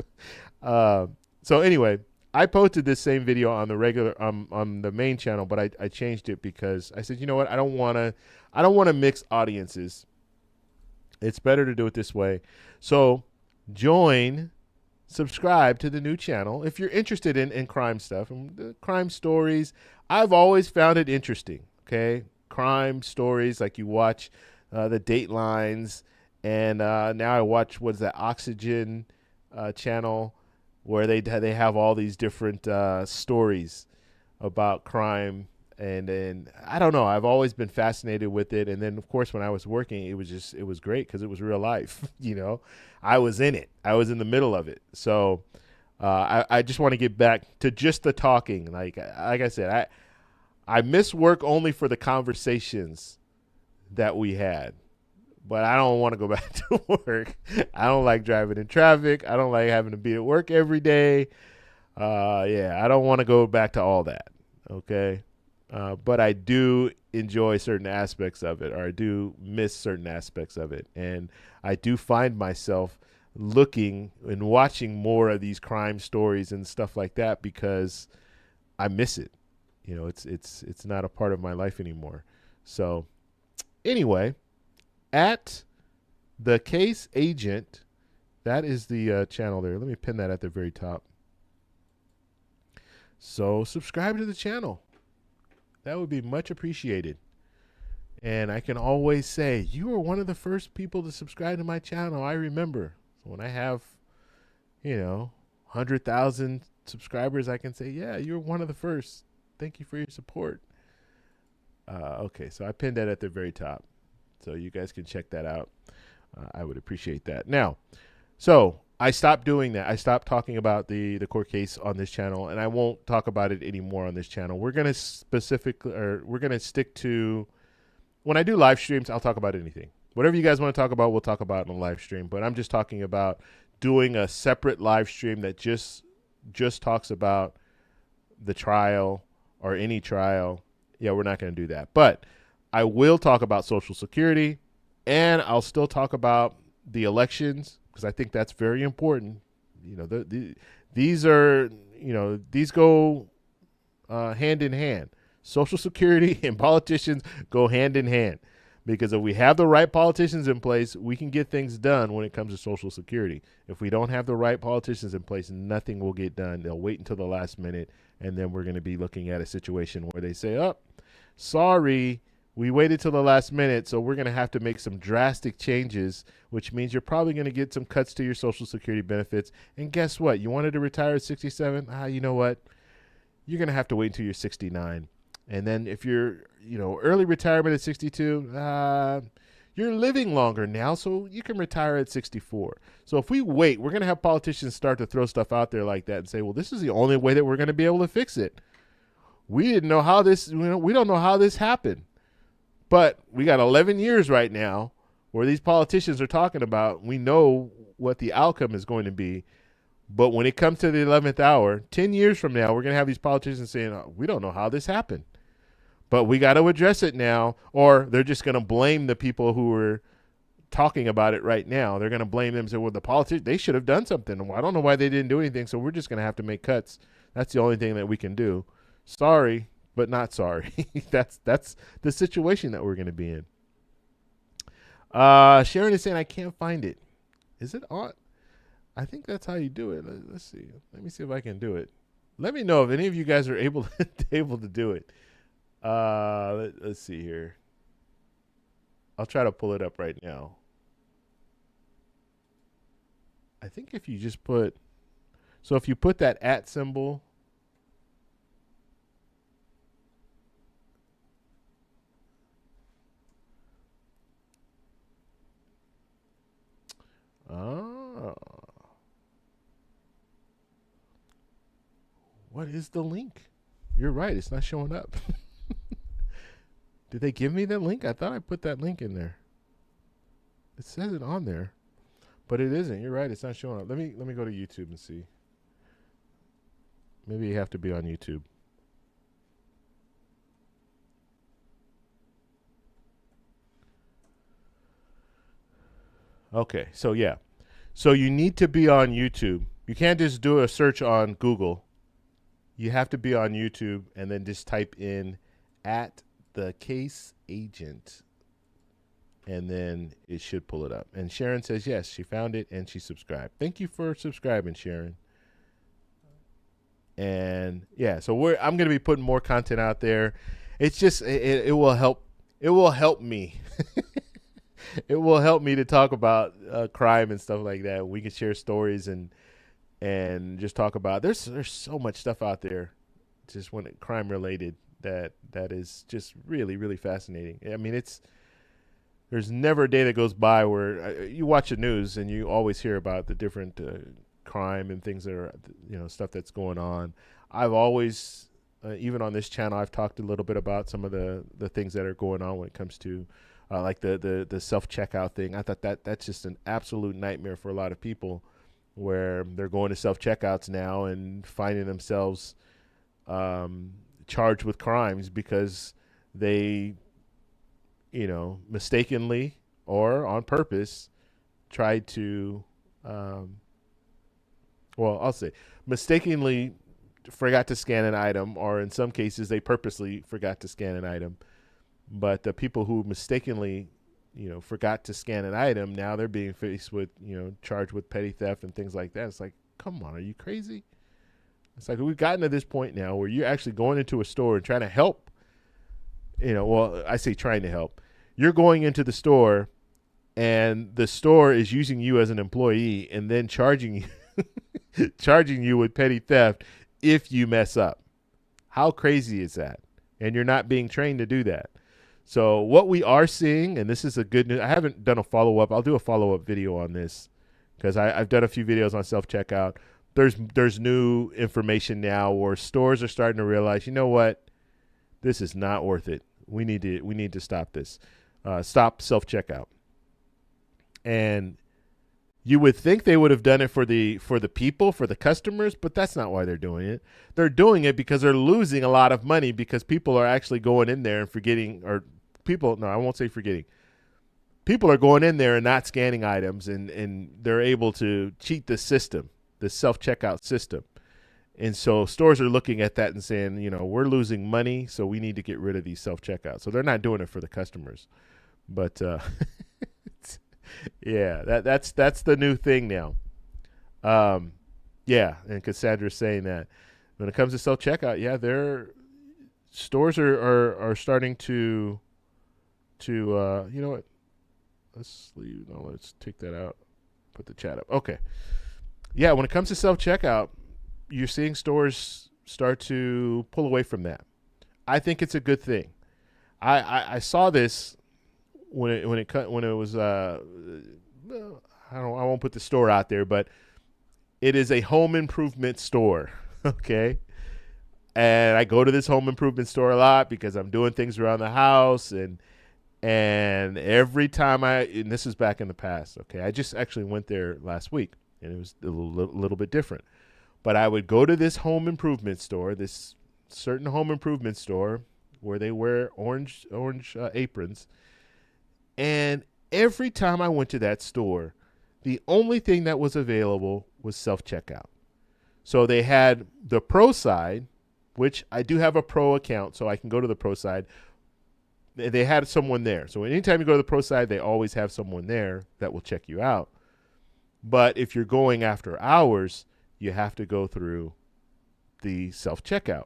So anyway, I posted this same video on the regular on the main channel, but I changed it because I said, you know what? I don't want to mix audiences. It's better to do it this way. So subscribe to the new channel if you're interested in crime stuff and the crime stories. I've always found it interesting. Okay, crime stories, like you watch the Datelines, and now I watch what's that Oxygen channel, where they have all these different stories about crime, and I don't know. I've always been fascinated with it, and then of course when I was working, it was great because it was real life. I was in it. I was in the middle of it. So I just want to get back to just the talking. Like I said, I miss work only for the conversations that we had. But I don't want to go back to work. I don't like driving in traffic. I don't like having to be at work every day. I don't want to go back to all that. Okay. But I do enjoy certain aspects of it, or I do miss certain aspects of it. And I do find myself looking and watching more of these crime stories and stuff like that because I miss it. It's not a part of my life anymore. So anyway, at the Case Agent, that is the channel there. Let me pin that at the very top. So subscribe to the channel. That would be much appreciated. And I can always say, you are one of the first people to subscribe to my channel. I remember. So when I have, 100,000 subscribers, I can say, yeah, you're one of the first. Thank you for your support. Okay, so I pinned that at the very top. So you guys can check that out. I would appreciate that. Now, so I stopped doing that. I stopped talking about the court case on this channel, and I won't talk about it anymore on this channel. We're going to stick to, when I do live streams, I'll talk about anything. Whatever you guys want to talk about, we'll talk about on a live stream. But I'm just talking about doing a separate live stream that just talks about the trial or any trial. Yeah, we're not going to do that. But I will talk about Social Security, and I'll still talk about the elections because I think that's very important. These go hand in hand. Social Security and politicians go hand in hand because if we have the right politicians in place, we can get things done when it comes to Social Security. If we don't have the right politicians in place, nothing will get done. They'll wait until the last minute, and then we're going to be looking at a situation where they say, oh, sorry, we waited till the last minute, so we're going to have to make some drastic changes, which means you're probably going to get some cuts to your Social Security benefits. And guess what? You wanted to retire at 67? You know what? You're going to have to wait until you're 69. And then if you're, early retirement at 62, you're living longer now, so you can retire at 64. So if we wait, we're going to have politicians start to throw stuff out there like that and say, well, this is the only way that we're going to be able to fix it. We didn't know how this, we don't know how this happened. But we got 11 years right now where these politicians are talking about, we know what the outcome is going to be. But when it comes to the 11th hour, 10 years from now, we're going to have these politicians saying, oh, we don't know how this happened. But we got to address it now, or they're just going to blame the people who are talking about it right now. They're going to blame them and say, well, the politicians, they should have done something. I don't know why they didn't do anything, so we're just going to have to make cuts. That's the only thing that we can do. Sorry, but not sorry. That's the situation that we're going to be in. Sharon is saying, I can't find it. Is it on? I think that's how you do it. Let's see. Let me see if I can do it. Let me know if any of you guys are able to do it. Let's see here. I'll try to pull it up right now. I think if you just put, so if you put that @ symbol, what is the link? You're right. It's not showing up. Did they give me that link? I thought I put that link in there. It says it on there, but it isn't. You're right. It's not showing up. Let me go to YouTube and see. Maybe you have to be on YouTube. Okay. So yeah. So you need to be on YouTube. You can't just do a search on Google. You have to be on YouTube and then just type in @the case agent, and then it should pull it up. And Sharon says yes, she found it and she subscribed. Thank you for subscribing, Sharon. And yeah, so I'm going to be putting more content out there. It's just it will help. It will help me. It will help me to talk about crime and stuff like that. We can share stories and just talk about. There's so much stuff out there, just when crime related. That is just really, really fascinating. I mean, there's never a day that goes by where you watch the news and you always hear about the different crime and things that are, stuff that's going on. I've always, even on this channel, I've talked a little bit about some of the things that are going on when it comes to like the self-checkout thing. I thought that's just an absolute nightmare for a lot of people, where they're going to self-checkouts now and finding themselves charged with crimes because they, mistakenly or on purpose tried to, I'll say mistakenly forgot to scan an item, or in some cases they purposely forgot to scan an item. But the people who mistakenly, forgot to scan an item, now they're being faced with, charged with petty theft and things like that. It's like, come on, are you crazy? It's like we've gotten to this point now where you're actually going into a store and trying to help. I say trying to help. You're going into the store, and the store is using you as an employee and then charging you with petty theft if you mess up. How crazy is that? And you're not being trained to do that. So what we are seeing, and this is a good news. I haven't done a follow-up. I'll do a follow-up video on this because I've done a few videos on self-checkout. There's new information now where stores are starting to realize, you know what, this is not worth it. We need to stop this. Stop self-checkout. And you would think they would have done it for the people, for the customers, but that's not why they're doing it. They're doing it because they're losing a lot of money because people are actually going in there and forgetting, I won't say forgetting. People are going in there and not scanning items, and they're able to cheat the system, the self-checkout system. And so stores are looking at that and saying, we're losing money, so we need to get rid of these self-checkouts. So they're not doing it for the customers. But yeah, that's the new thing now. Yeah, and Cassandra's saying that when it comes to self-checkout, yeah, stores are starting to you know what? Let's take that out. Put the chat up. Okay. Yeah, when it comes to self-checkout, you're seeing stores start to pull away from that. I think it's a good thing. I saw this when it was I won't put the store out there, but it is a home improvement store. Okay. And I go to this home improvement store a lot because I'm doing things around the house, and And every time and this is back in the past, okay, I just actually went there last week, and it was a little bit different. But I would go to this home improvement store, this certain home improvement store where they wear orange aprons. And every time I went to that store, the only thing that was available was self-checkout. So they had the pro side, which I do have a pro account, so I can go to the pro side. They had someone there. So anytime you go to the pro side, they always have someone there that will check you out. But if you're going after hours, you have to go through the self-checkout.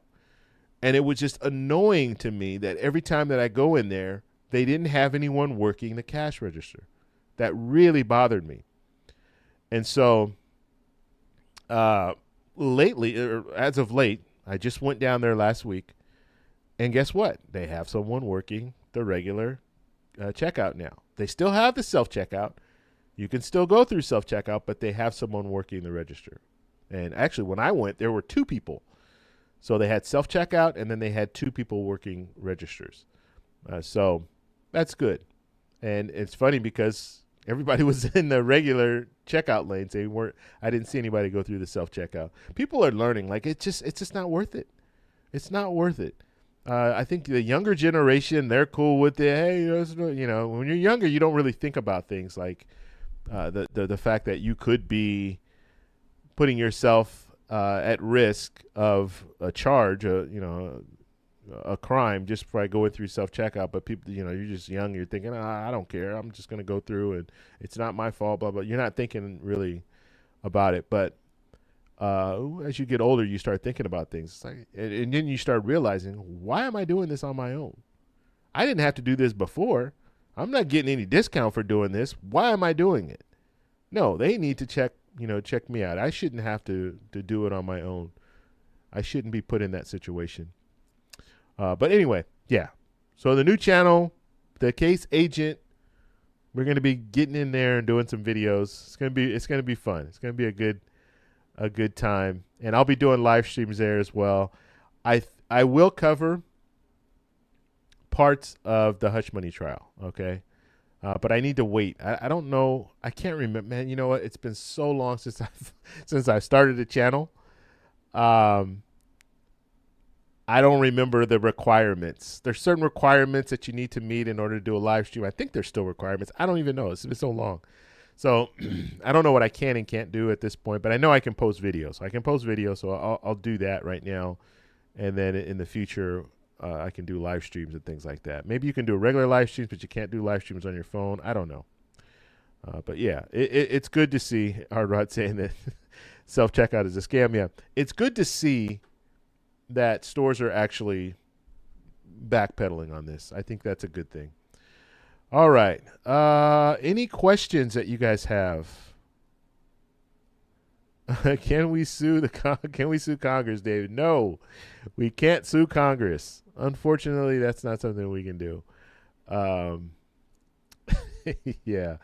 And it was just annoying to me that every time that I go in there, they didn't have anyone working the cash register. That really bothered me. And so lately, or as of late, I just went down there last week, and guess what? They have someone working the regular checkout now. They still have the self-checkout. You can still go through self-checkout, but they have someone working the register. And actually, when I went, there were 2 people. So they had self-checkout, and then they had 2 people working registers. So that's good. And it's funny because everybody was in the regular checkout lanes. I didn't see anybody go through the self-checkout. People are learning. Like, it's just not worth it. It's not worth it. I think the younger generation, they're cool with it. Hey, when you're younger, you don't really think about things like the fact that you could be putting yourself at risk of a charge, a crime just by going through self-checkout. But people, you're just young. You're thinking, I don't care. I'm just going to go through, and it's not my fault, blah, blah. You're not thinking really about it. But as you get older, you start thinking about things. It's like, and then you start realizing, why am I doing this on my own? I didn't have to do this before. I'm not getting any discount for doing this. Why am I doing it? No, they need to check me out. I shouldn't have to do it on my own. I shouldn't be put in that situation. But anyway, yeah. So the new channel, the case agent, we're going to be getting in there and doing some videos. It's going to be fun. It's going to be a good time. And I'll be doing live streams there as well. I will cover parts of the hush money trial. Okay. But I need to wait. I don't know. I can't remember, man. You know what? It's been so long since I've started the channel. I don't remember the requirements. There's certain requirements that you need to meet in order to do a live stream. I think there's still requirements. I don't even know. It's been so long. So I don't know what I can and can't do at this point, but I know I can post videos. I can post videos, so I'll do that right now. And then in the future, I can do live streams and things like that. Maybe you can do regular live streams, but you can't do live streams on your phone. I don't know. But yeah, it's good to see Hard Rod saying that self-checkout is a scam. Yeah, it's good to see that stores are actually backpedaling on this. I think that's a good thing. All right. Any questions that you guys have? Can we sue Congress, David? No, we can't sue Congress. Unfortunately, that's not something we can do. Yeah.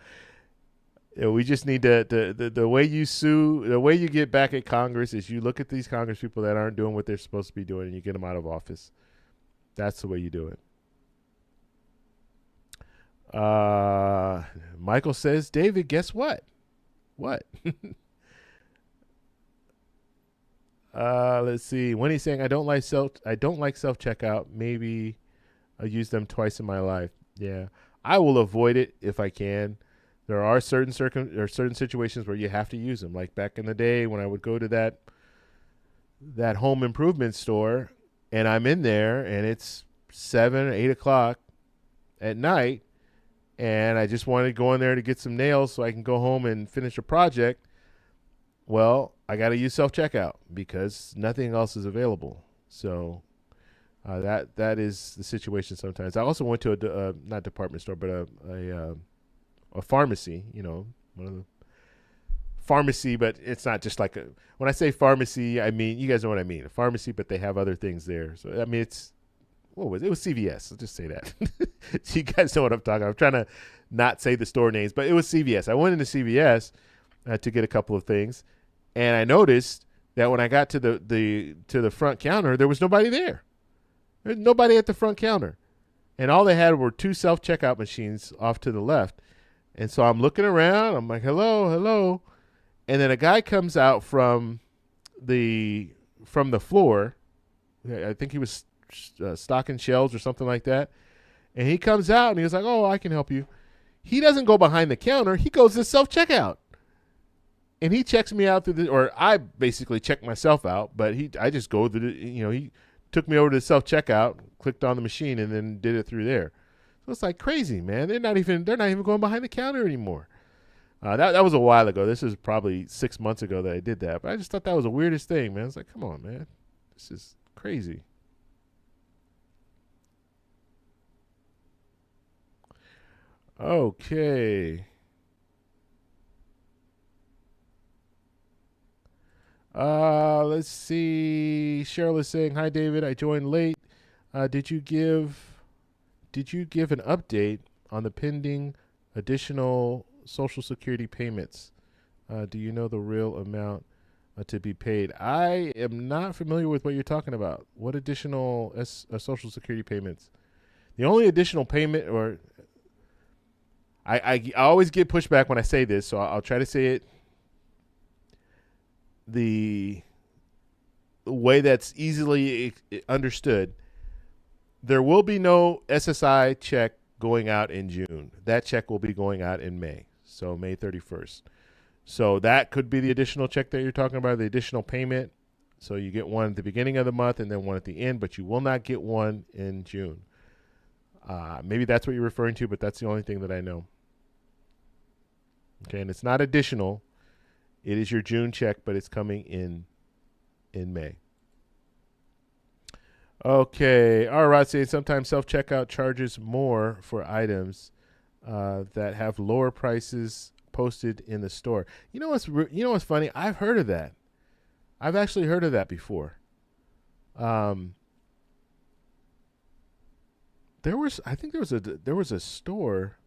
We just need the way you sue, the way you get back at Congress is you look at these Congress people that aren't doing what they're supposed to be doing and you get them out of office. That's the way you do it. Michael says, David, guess what? What? Let's see. When he's saying I don't like self-checkout, maybe I'll use them twice in my life. Yeah. I will avoid it if I can. There are certain situations where you have to use them. Like back in the day when I would go to that home improvement store and I'm in there and it's 7 or 8 o'clock at night and I just wanted to go in there to get some nails so I can go home and finish a project. Well, I got to use self-checkout because nothing else is available. So that is the situation sometimes. I also went to a not department store, but a pharmacy, one of the pharmacy, but it's not just like when I say pharmacy, I mean, you guys know what I mean, a pharmacy, but they have other things there. So, I mean, it was CVS. I'll just say that. So you guys know what I'm talking about. I'm trying to not say the store names, but it was CVS. I went into CVS to get a couple of things. And I noticed that when I got to the front counter, there was nobody there. There's nobody at the front counter. And all they had were 2 self-checkout machines off to the left. And so I'm looking around. I'm like, hello, hello. And then a guy comes out from the floor. I think he was stocking shelves or something like that. And he comes out and he was like, oh, I can help you. He doesn't go behind the counter. He goes to self-checkout. And he checks me out or I basically check myself out, but I just go through he took me over to the self-checkout, clicked on the machine, and then did it through there. So it's like crazy, man. They're not even going behind the counter anymore. That was a while ago. This is probably 6 months ago that I did that, but I just thought that was the weirdest thing, man. It's like, come on, man. This is crazy. Okay. Let's see. Cheryl is saying, "Hi, David. I joined late. Did you give an update on the pending additional Social Security payments? Do you know the real amount to be paid?" I am not familiar with what you're talking about. What additional Social Security payments? The only additional payment, or I always get pushback when I say this, so I'll try to say it the way that's easily understood. There will be no SSI check going out in June. That check will be going out in May, so May 31st. So that could be the additional check that you're talking about, the additional payment. So you get one at the beginning of the month and then one at the end, but you will not get one in June. Maybe that's what you're referring to, but that's the only thing that I know. Okay, and it's not additional. It is your June check, but it's coming in May. Okay, all right. Saying sometimes self-checkout charges more for items that have lower prices posted in the store. You know what's funny? I've heard of that. I've actually heard of that before. I think there was a store.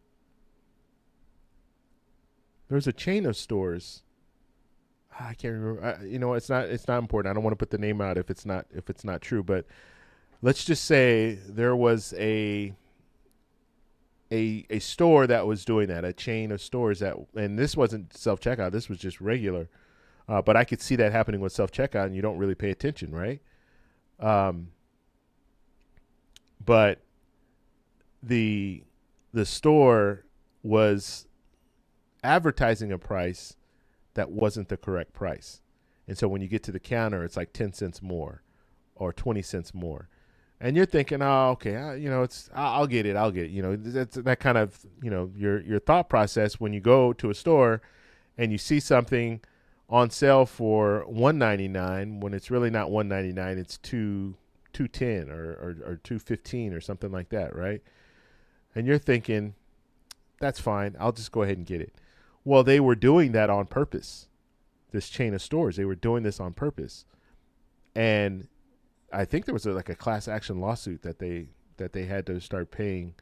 There was a chain of stores. I can't remember. It's not important. I don't want to put the name out if it's not true. But let's just say there was a store that was doing that, a chain of stores and this wasn't self-checkout. This was just regular. But I could see that happening with self-checkout, and you don't really pay attention, right? But the store was advertising a price that wasn't the correct price. And so when you get to the counter, it's like 10 cents more or 20 cents more. And you're thinking, oh, okay, I'll get it. That's that kind of, your thought process when you go to a store and you see something on sale for $1.99 when it's really not $1.99, it's $2.10 or $2.15 or something like that, right? And you're thinking, that's fine. I'll just go ahead and get it. Well, they were doing that on purpose. This chain of stores, they were doing this on purpose, and I think there was a class action lawsuit that they had to start paying.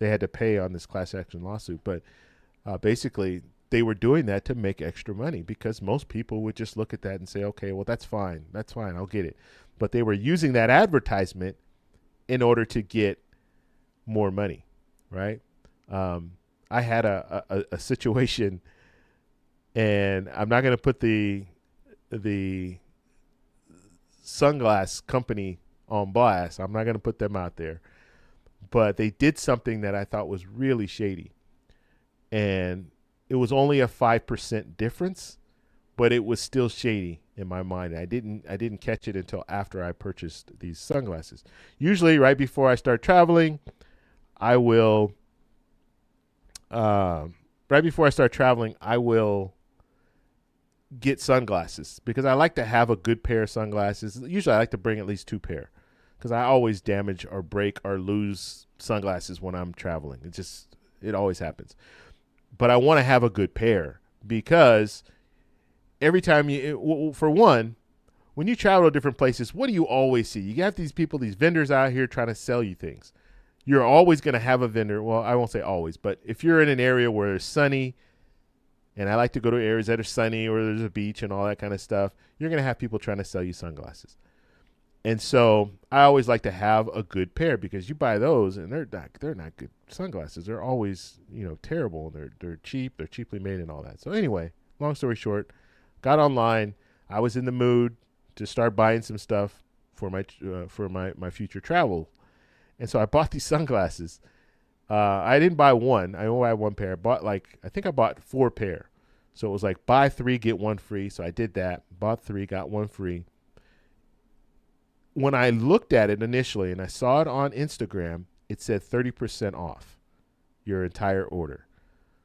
They had to pay on this class action lawsuit, but basically they were doing that to make extra money because most people would just look at that and say, okay, well, that's fine, I'll get it. But they were using that advertisement in order to get more money, right? I had a situation, and I'm not going to put the sunglass company on blast. I'm not going to put them out there, but they did something that I thought was really shady, and it was only a 5% difference, but it was still shady in my mind. I didn't catch it until after I purchased these sunglasses. Usually, right before I start traveling, I will. Right before I start traveling, I will get sunglasses because I like to have a good pair of sunglasses. Usually I like to bring at least 2 pair because I always damage or break or lose sunglasses when I'm traveling. It always happens. But I want to have a good pair because every time for one, when you travel to different places, what do you always see? You have these people, these vendors out here trying to sell you things. You're always going to have a vendor. Well, I won't say always, but if you're in an area where it's sunny, and I like to go to areas that are sunny or there's a beach and all that kind of stuff, you're going to have people trying to sell you sunglasses. And so I always like to have a good pair, because you buy those and they're not good sunglasses. They're always, terrible. They're cheap. They're cheaply made and all that. So anyway, long story short, got online. I was in the mood to start buying some stuff for my future travel. And so I bought these sunglasses. I didn't buy one. I only had one pair. I think I bought 4 pair. So it was like buy 3, get 1 free. So I did that. Bought 3, got 1 free. When I looked at it initially and I saw it on Instagram, it said 30% off your entire order.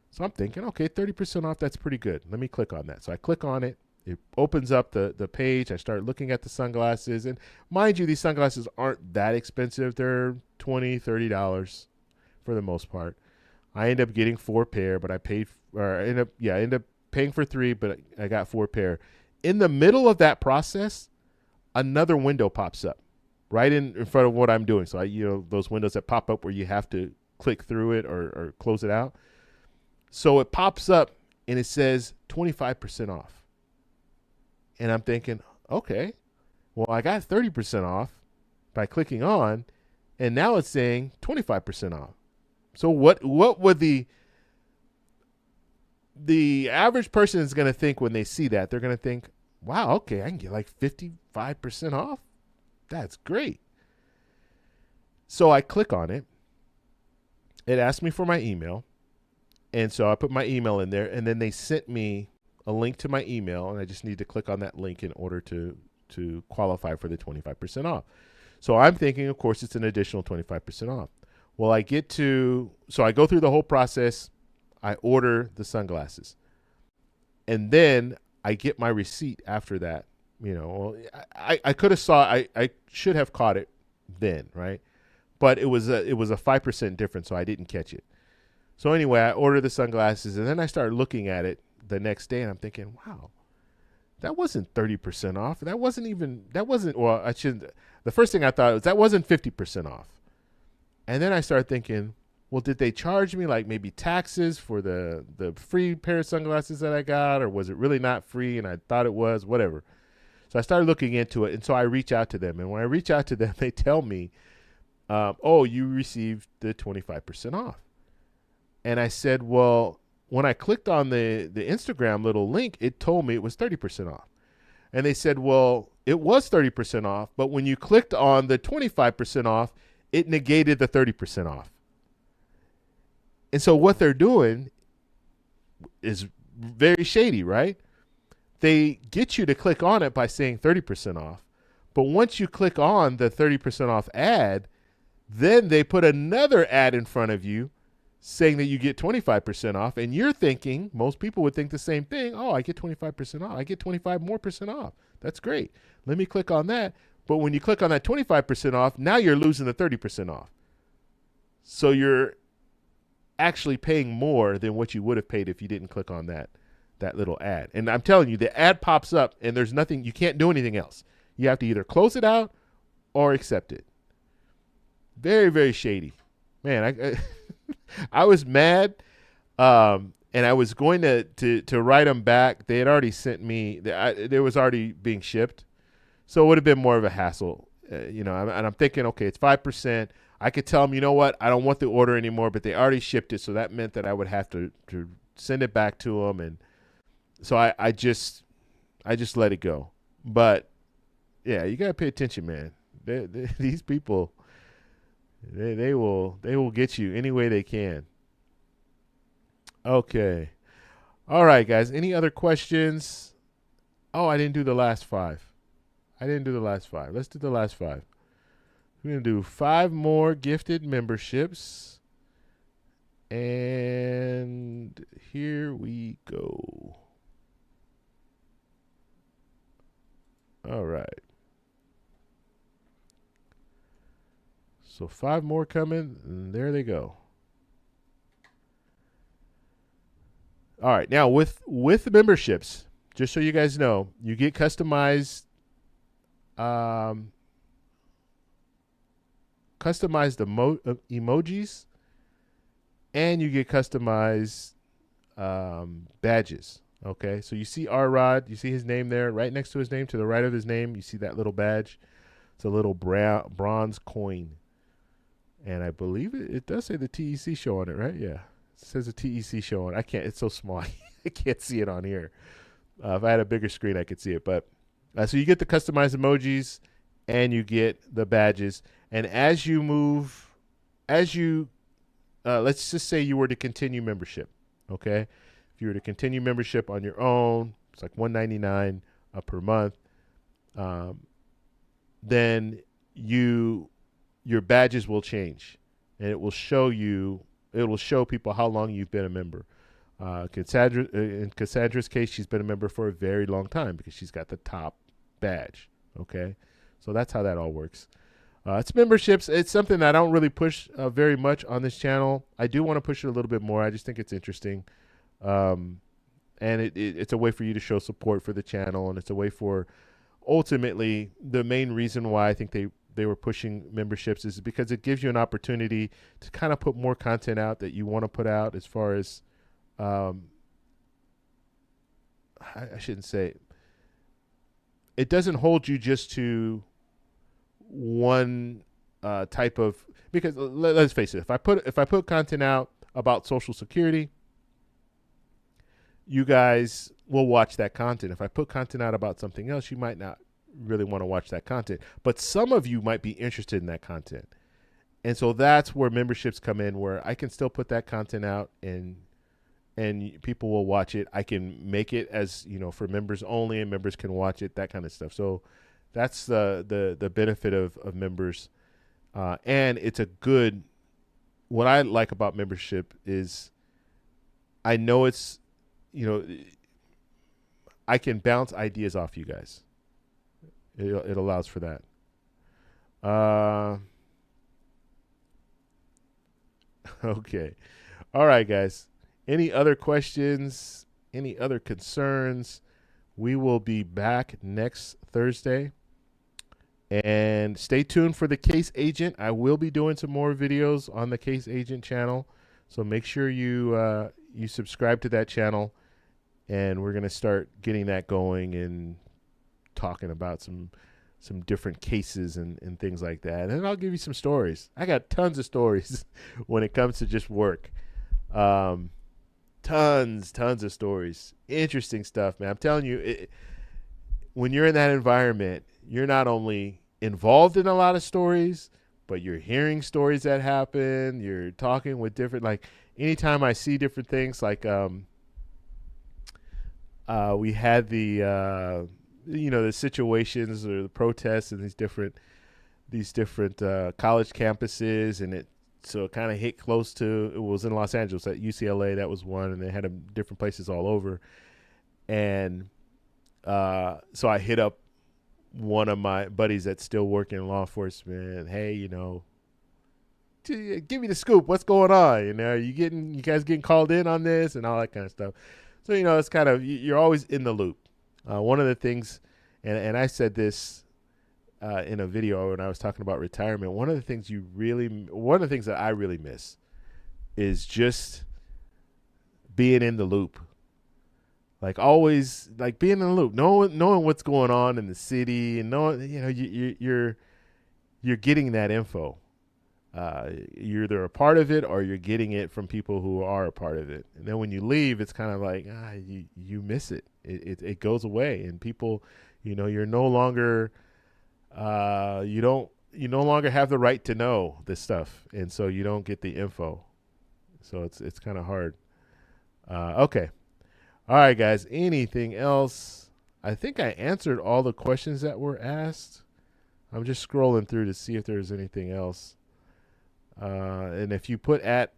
So I'm thinking, okay, 30% off, that's pretty good. Let me click on that. So I click on it. It opens up the page. I start looking at the sunglasses. And mind you, these sunglasses aren't that expensive. They're $20, $30 for the most part. I end up getting 4 pair, but I end up paying for 3, but I got 4 pair. In the middle of that process, another window pops up right in front of what I'm doing. So those windows that pop up where you have to click through it or close it out. So it pops up and it says 25% off. And I'm thinking, okay, well, I got 30% off by clicking on, and now it's saying 25% off. So what would the average person is going to think when they see that? They're going to think, wow, okay, I can get like 55% off. That's great. So I click on it. It asked me for my email. And so I put my email in there, and then they sent me a link to my email, and I just need to click on that link in order to qualify for the 25% off. So I'm thinking, of course, it's an additional 25% off. Well, so I go through the whole process. I order the sunglasses. And then I get my receipt after that. I could have I should have caught it then, right? But it was a 5% difference, so I didn't catch it. So anyway, I ordered the sunglasses, and then I started looking at it the next day, and I'm thinking, wow, that wasn't 30% off. The first thing I thought was that wasn't 50% off. And then I started thinking, well, did they charge me like maybe taxes for the free pair of sunglasses that I got, or was it really not free and I thought it was, whatever. So I started looking into it, and so I reach out to them. And when I reach out to them, they tell me, oh, you received the 25% off. And I said, well, when I clicked on the Instagram little link, it told me it was 30% off. And they said, well, it was 30% off, but when you clicked on the 25% off, it negated the 30% off. And so what they're doing is very shady, right? They get you to click on it by saying 30% off. But once you click on the 30% off ad, then they put another ad in front of you saying that you get 25% off. And you're thinking, most people would think the same thing. Oh, I get 25% off. I get 25% more off. That's great. Let me click on that. But when you click on that 25% off, now you're losing the 30% off. So you're actually paying more than what you would have paid if you didn't click on that little ad. And I'm telling you, the ad pops up and there's nothing, you can't do anything else. You have to either close it out or accept it. Very, very shady. Man, I was mad, and I was going to write them back. They had already sent me, it was already being shipped. So it would have been more of a hassle, and I'm thinking, okay, it's 5%. I could tell them, you know what, I don't want the order anymore, but they already shipped it. So that meant that I would have to send it back to them. And so I just let it go. But yeah, you got to pay attention, man. These people, they will get you any way they can. Okay. All right, guys. Any other questions? Oh, I didn't do the last 5. Let's do the last 5. We're going to do 5 more gifted memberships. And here we go. All right. So 5 more coming, and there they go. All right. Now, with the memberships, just so you guys know, you get customized emojis, and you get customized badges. Okay, so you see R-Rod, you see his name there, right next to his name, to the right of his name, you see that little badge. It's a little bronze coin. And I believe it does say the TEC show on it, right? Yeah. It says a TEC show on it. I can't, it's so small. I can't see it on here. If I had a bigger screen, I could see it. But so you get the customized emojis and you get the badges. And as you move, let's just say you were to continue membership, okay? If you were to continue membership on your own, it's like $199 per month. Then your badges will change, and it will show people how long you've been a member. In Cassandra's case, she's been a member for a very long time because she's got the top badge. Okay, so that's how that all works. It's memberships. It's something I don't really push very much on this channel. I do want to push it a little bit more. I just think it's interesting, and it's a way for you to show support for the channel, and it's a way for, ultimately, the main reason why I think they were pushing memberships is because it gives you an opportunity to kind of put more content out that you want to put out, as far as I shouldn't say it doesn't hold you just to one type of, because let's face it, if I put content out about Social Security, you guys will watch that content. If I put content out about something else, you might not really want to watch that content, but some of you might be interested in that content. And so that's where memberships come in, where I can still put that content out and people will watch it. I can make it as, for members only, and members can watch it, that kind of stuff. So that's the benefit of members. And it's what I like about membership is I know it's, I can bounce ideas off you guys. It allows for that. Okay. All right, guys. Any other questions? Any other concerns? We will be back next Thursday. And stay tuned for the Case Agent. I will be doing some more videos on the Case Agent channel. So make sure you subscribe to that channel. And we're going to start getting that going and talking about some different cases and things like that. And I'll give you some stories. I got tons of stories when it comes to just work. Tons of stories. Interesting stuff, man. I'm telling you, when you're in that environment, you're not only involved in a lot of stories, but you're hearing stories that happen. You're talking with different, like, anytime I see different things, like we had the situations or the protests and these different college campuses, and it kind of hit close to, it was in Los Angeles at UCLA. That was one, and they had them different places all over. And so I hit up one of my buddies that's still working in law enforcement. Hey, give me the scoop. What's going on? You guys getting called in on this and all that kind of stuff. So, it's kind of, you're always in the loop. One of the things, and I said this in a video when I was talking about retirement, one of the things that I really miss is just being in the loop. Like, always, like, being in the loop, knowing what's going on in the city, and knowing, you're getting that info. You're either a part of it or you're getting it from people who are a part of it. And then when you leave, it's kind of like, you miss it. It goes away, and people, you're no longer, you no longer have the right to know this stuff. And so you don't get the info. So it's kind of hard. Okay. All right, guys. Anything else? I think I answered all the questions that were asked. I'm just scrolling through to see if there's anything else. And if you put at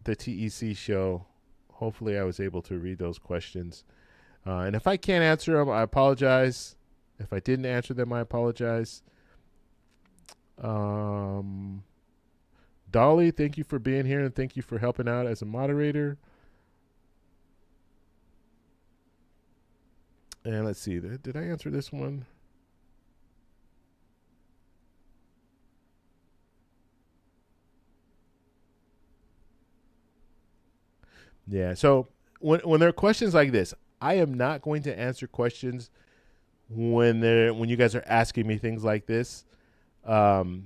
the TEC show, hopefully I was able to read those questions. And if I can't answer them, I apologize. If I didn't answer them, I apologize. Dolly, thank you for being here, and thank you for helping out as a moderator. And let's see, did I answer this one? Yeah, so when there are questions like this, I am not going to answer questions when you guys are asking me things like this. And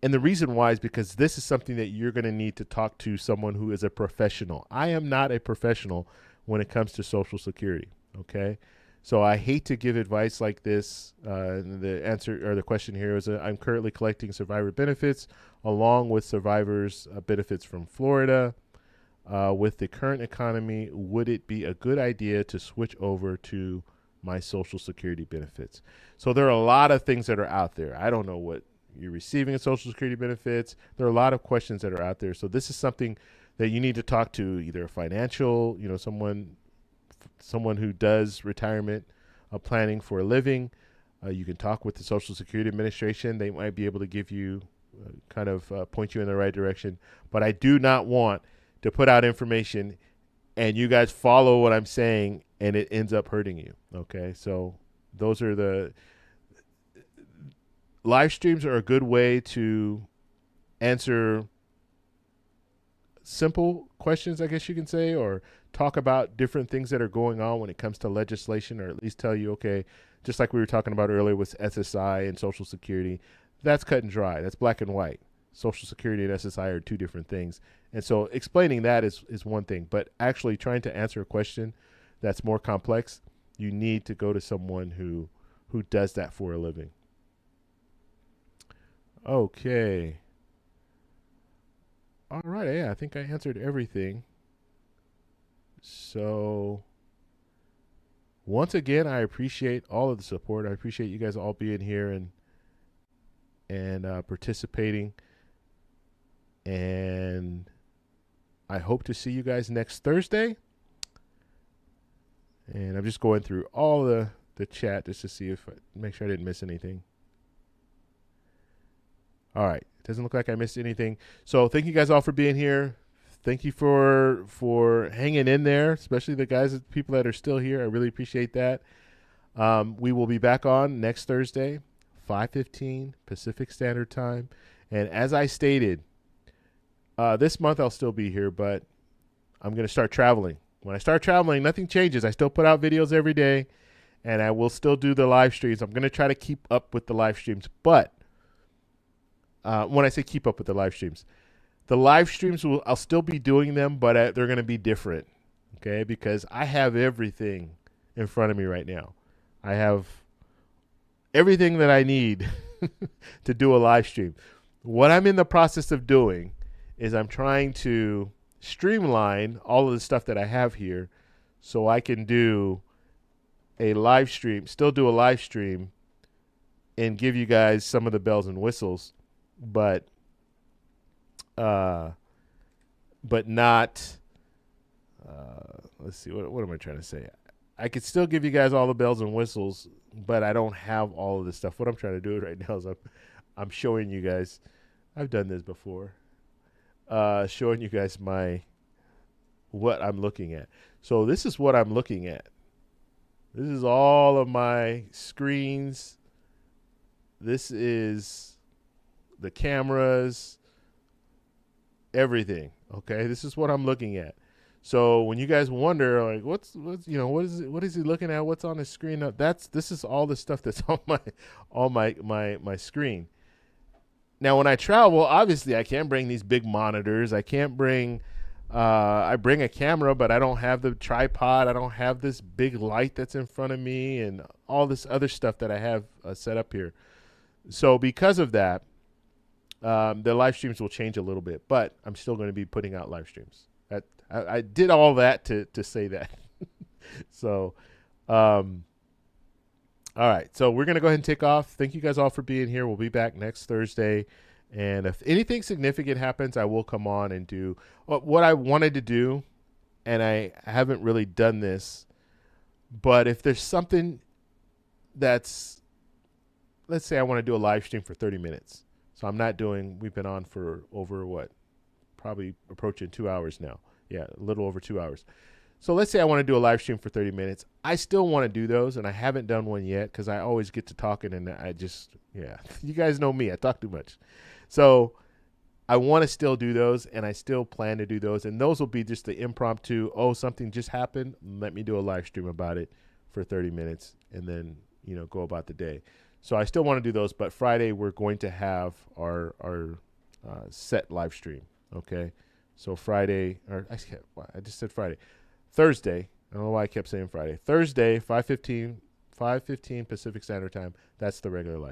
the reason why is because this is something that you're going to need to talk to someone who is a professional. I am not a professional when it comes to Social Security. Okay. So I hate to give advice like this. The answer or the question here is I'm currently collecting survivor benefits along with survivors' benefits from Florida. With the current economy, would it be a good idea to switch over to my Social Security benefits? So there are a lot of things that are out there. I don't know what you're receiving in Social Security benefits. There are a lot of questions that are out there. So this is something that you need to talk to either a financial, someone who does retirement planning for a living. You can talk with the Social Security Administration. They might be able to give you point you in the right direction. But I do not want to put out information and you guys follow what I'm saying and it ends up hurting you. Okay. So those are the live streams are a good way to answer simple questions, I guess you can say, or talk about different things that are going on when it comes to legislation, or at least tell you, okay, just like we were talking about earlier with SSI and Social Security, that's cut and dry. That's black and white. Social Security and SSI are two different things. And so explaining that is one thing, but actually trying to answer a question that's more complex, you need to go to someone who does that for a living. Okay. All right. Yeah, I think I answered everything. So once again, I appreciate all of the support. I appreciate you guys all being here and participating. And I hope to see you guys next Thursday. And I'm just going through all the chat just to see make sure I didn't miss anything. All right. Doesn't look like I missed anything. So thank you guys all for being here. Thank you for hanging in there, especially the people that are still here. I really appreciate that. We will be back on next Thursday, 5:15 Pacific Standard Time. And as I stated, this month I'll still be here, but I'm going to start traveling. When I start traveling, nothing changes. I still put out videos every day, and I will still do the live streams. I'm going to try to keep up with the live streams, but when I say keep up with the live streams I'll still be doing them, but they're going to be different, okay? Because I have everything in front of me right now. I have everything that I need to do a live stream. What I'm in the process of doing is I'm trying to streamline all of the stuff that I have here so I can do a live stream, still do a live stream and give you guys some of the bells and whistles, but not, let's see, what am I trying to say? I could still give you guys all the bells and whistles, but I don't have all of this stuff. What I'm trying to do right now is I'm showing you guys, I've done this before, showing you guys what I'm looking at. So this is what I'm looking at. This is all of my screens. This is the cameras, everything. Okay, this is what I'm looking at. So when you guys wonder, like, what is he looking at? What's on his screen? This is all the stuff that's on my screen. Now, when I travel, obviously I can't bring these big monitors. I can't bring. I bring a camera, but I don't have the tripod. I don't have this big light that's in front of me, and all this other stuff that I have set up here. So because of that, the live streams will change a little bit, but I'm still going to be putting out live streams. I did all that to say that. So, all right. So we're going to go ahead and take off. Thank you guys all for being here. We'll be back next Thursday. And if anything significant happens, I will come on and do what I wanted to do. And I haven't really done this. But if there's something that's, let's say I want to do a live stream for 30 minutes. So we've been on for over probably approaching 2 hours now. Yeah, a little over 2 hours. So let's say I want to do a live stream for 30 minutes. I still want to do those, and I haven't done one yet because I always get to talking, and you guys know me. I talk too much. So I want to still do those, and I still plan to do those, and those will be just the impromptu, something just happened, let me do a live stream about it for 30 minutes, and then, go about the day. So I still want to do those, but Friday we're going to have our set live stream. Okay, so Friday, or I just said Friday, Thursday. I don't know why I kept saying Friday. Thursday, 5:15 Pacific Standard Time. That's the regular live.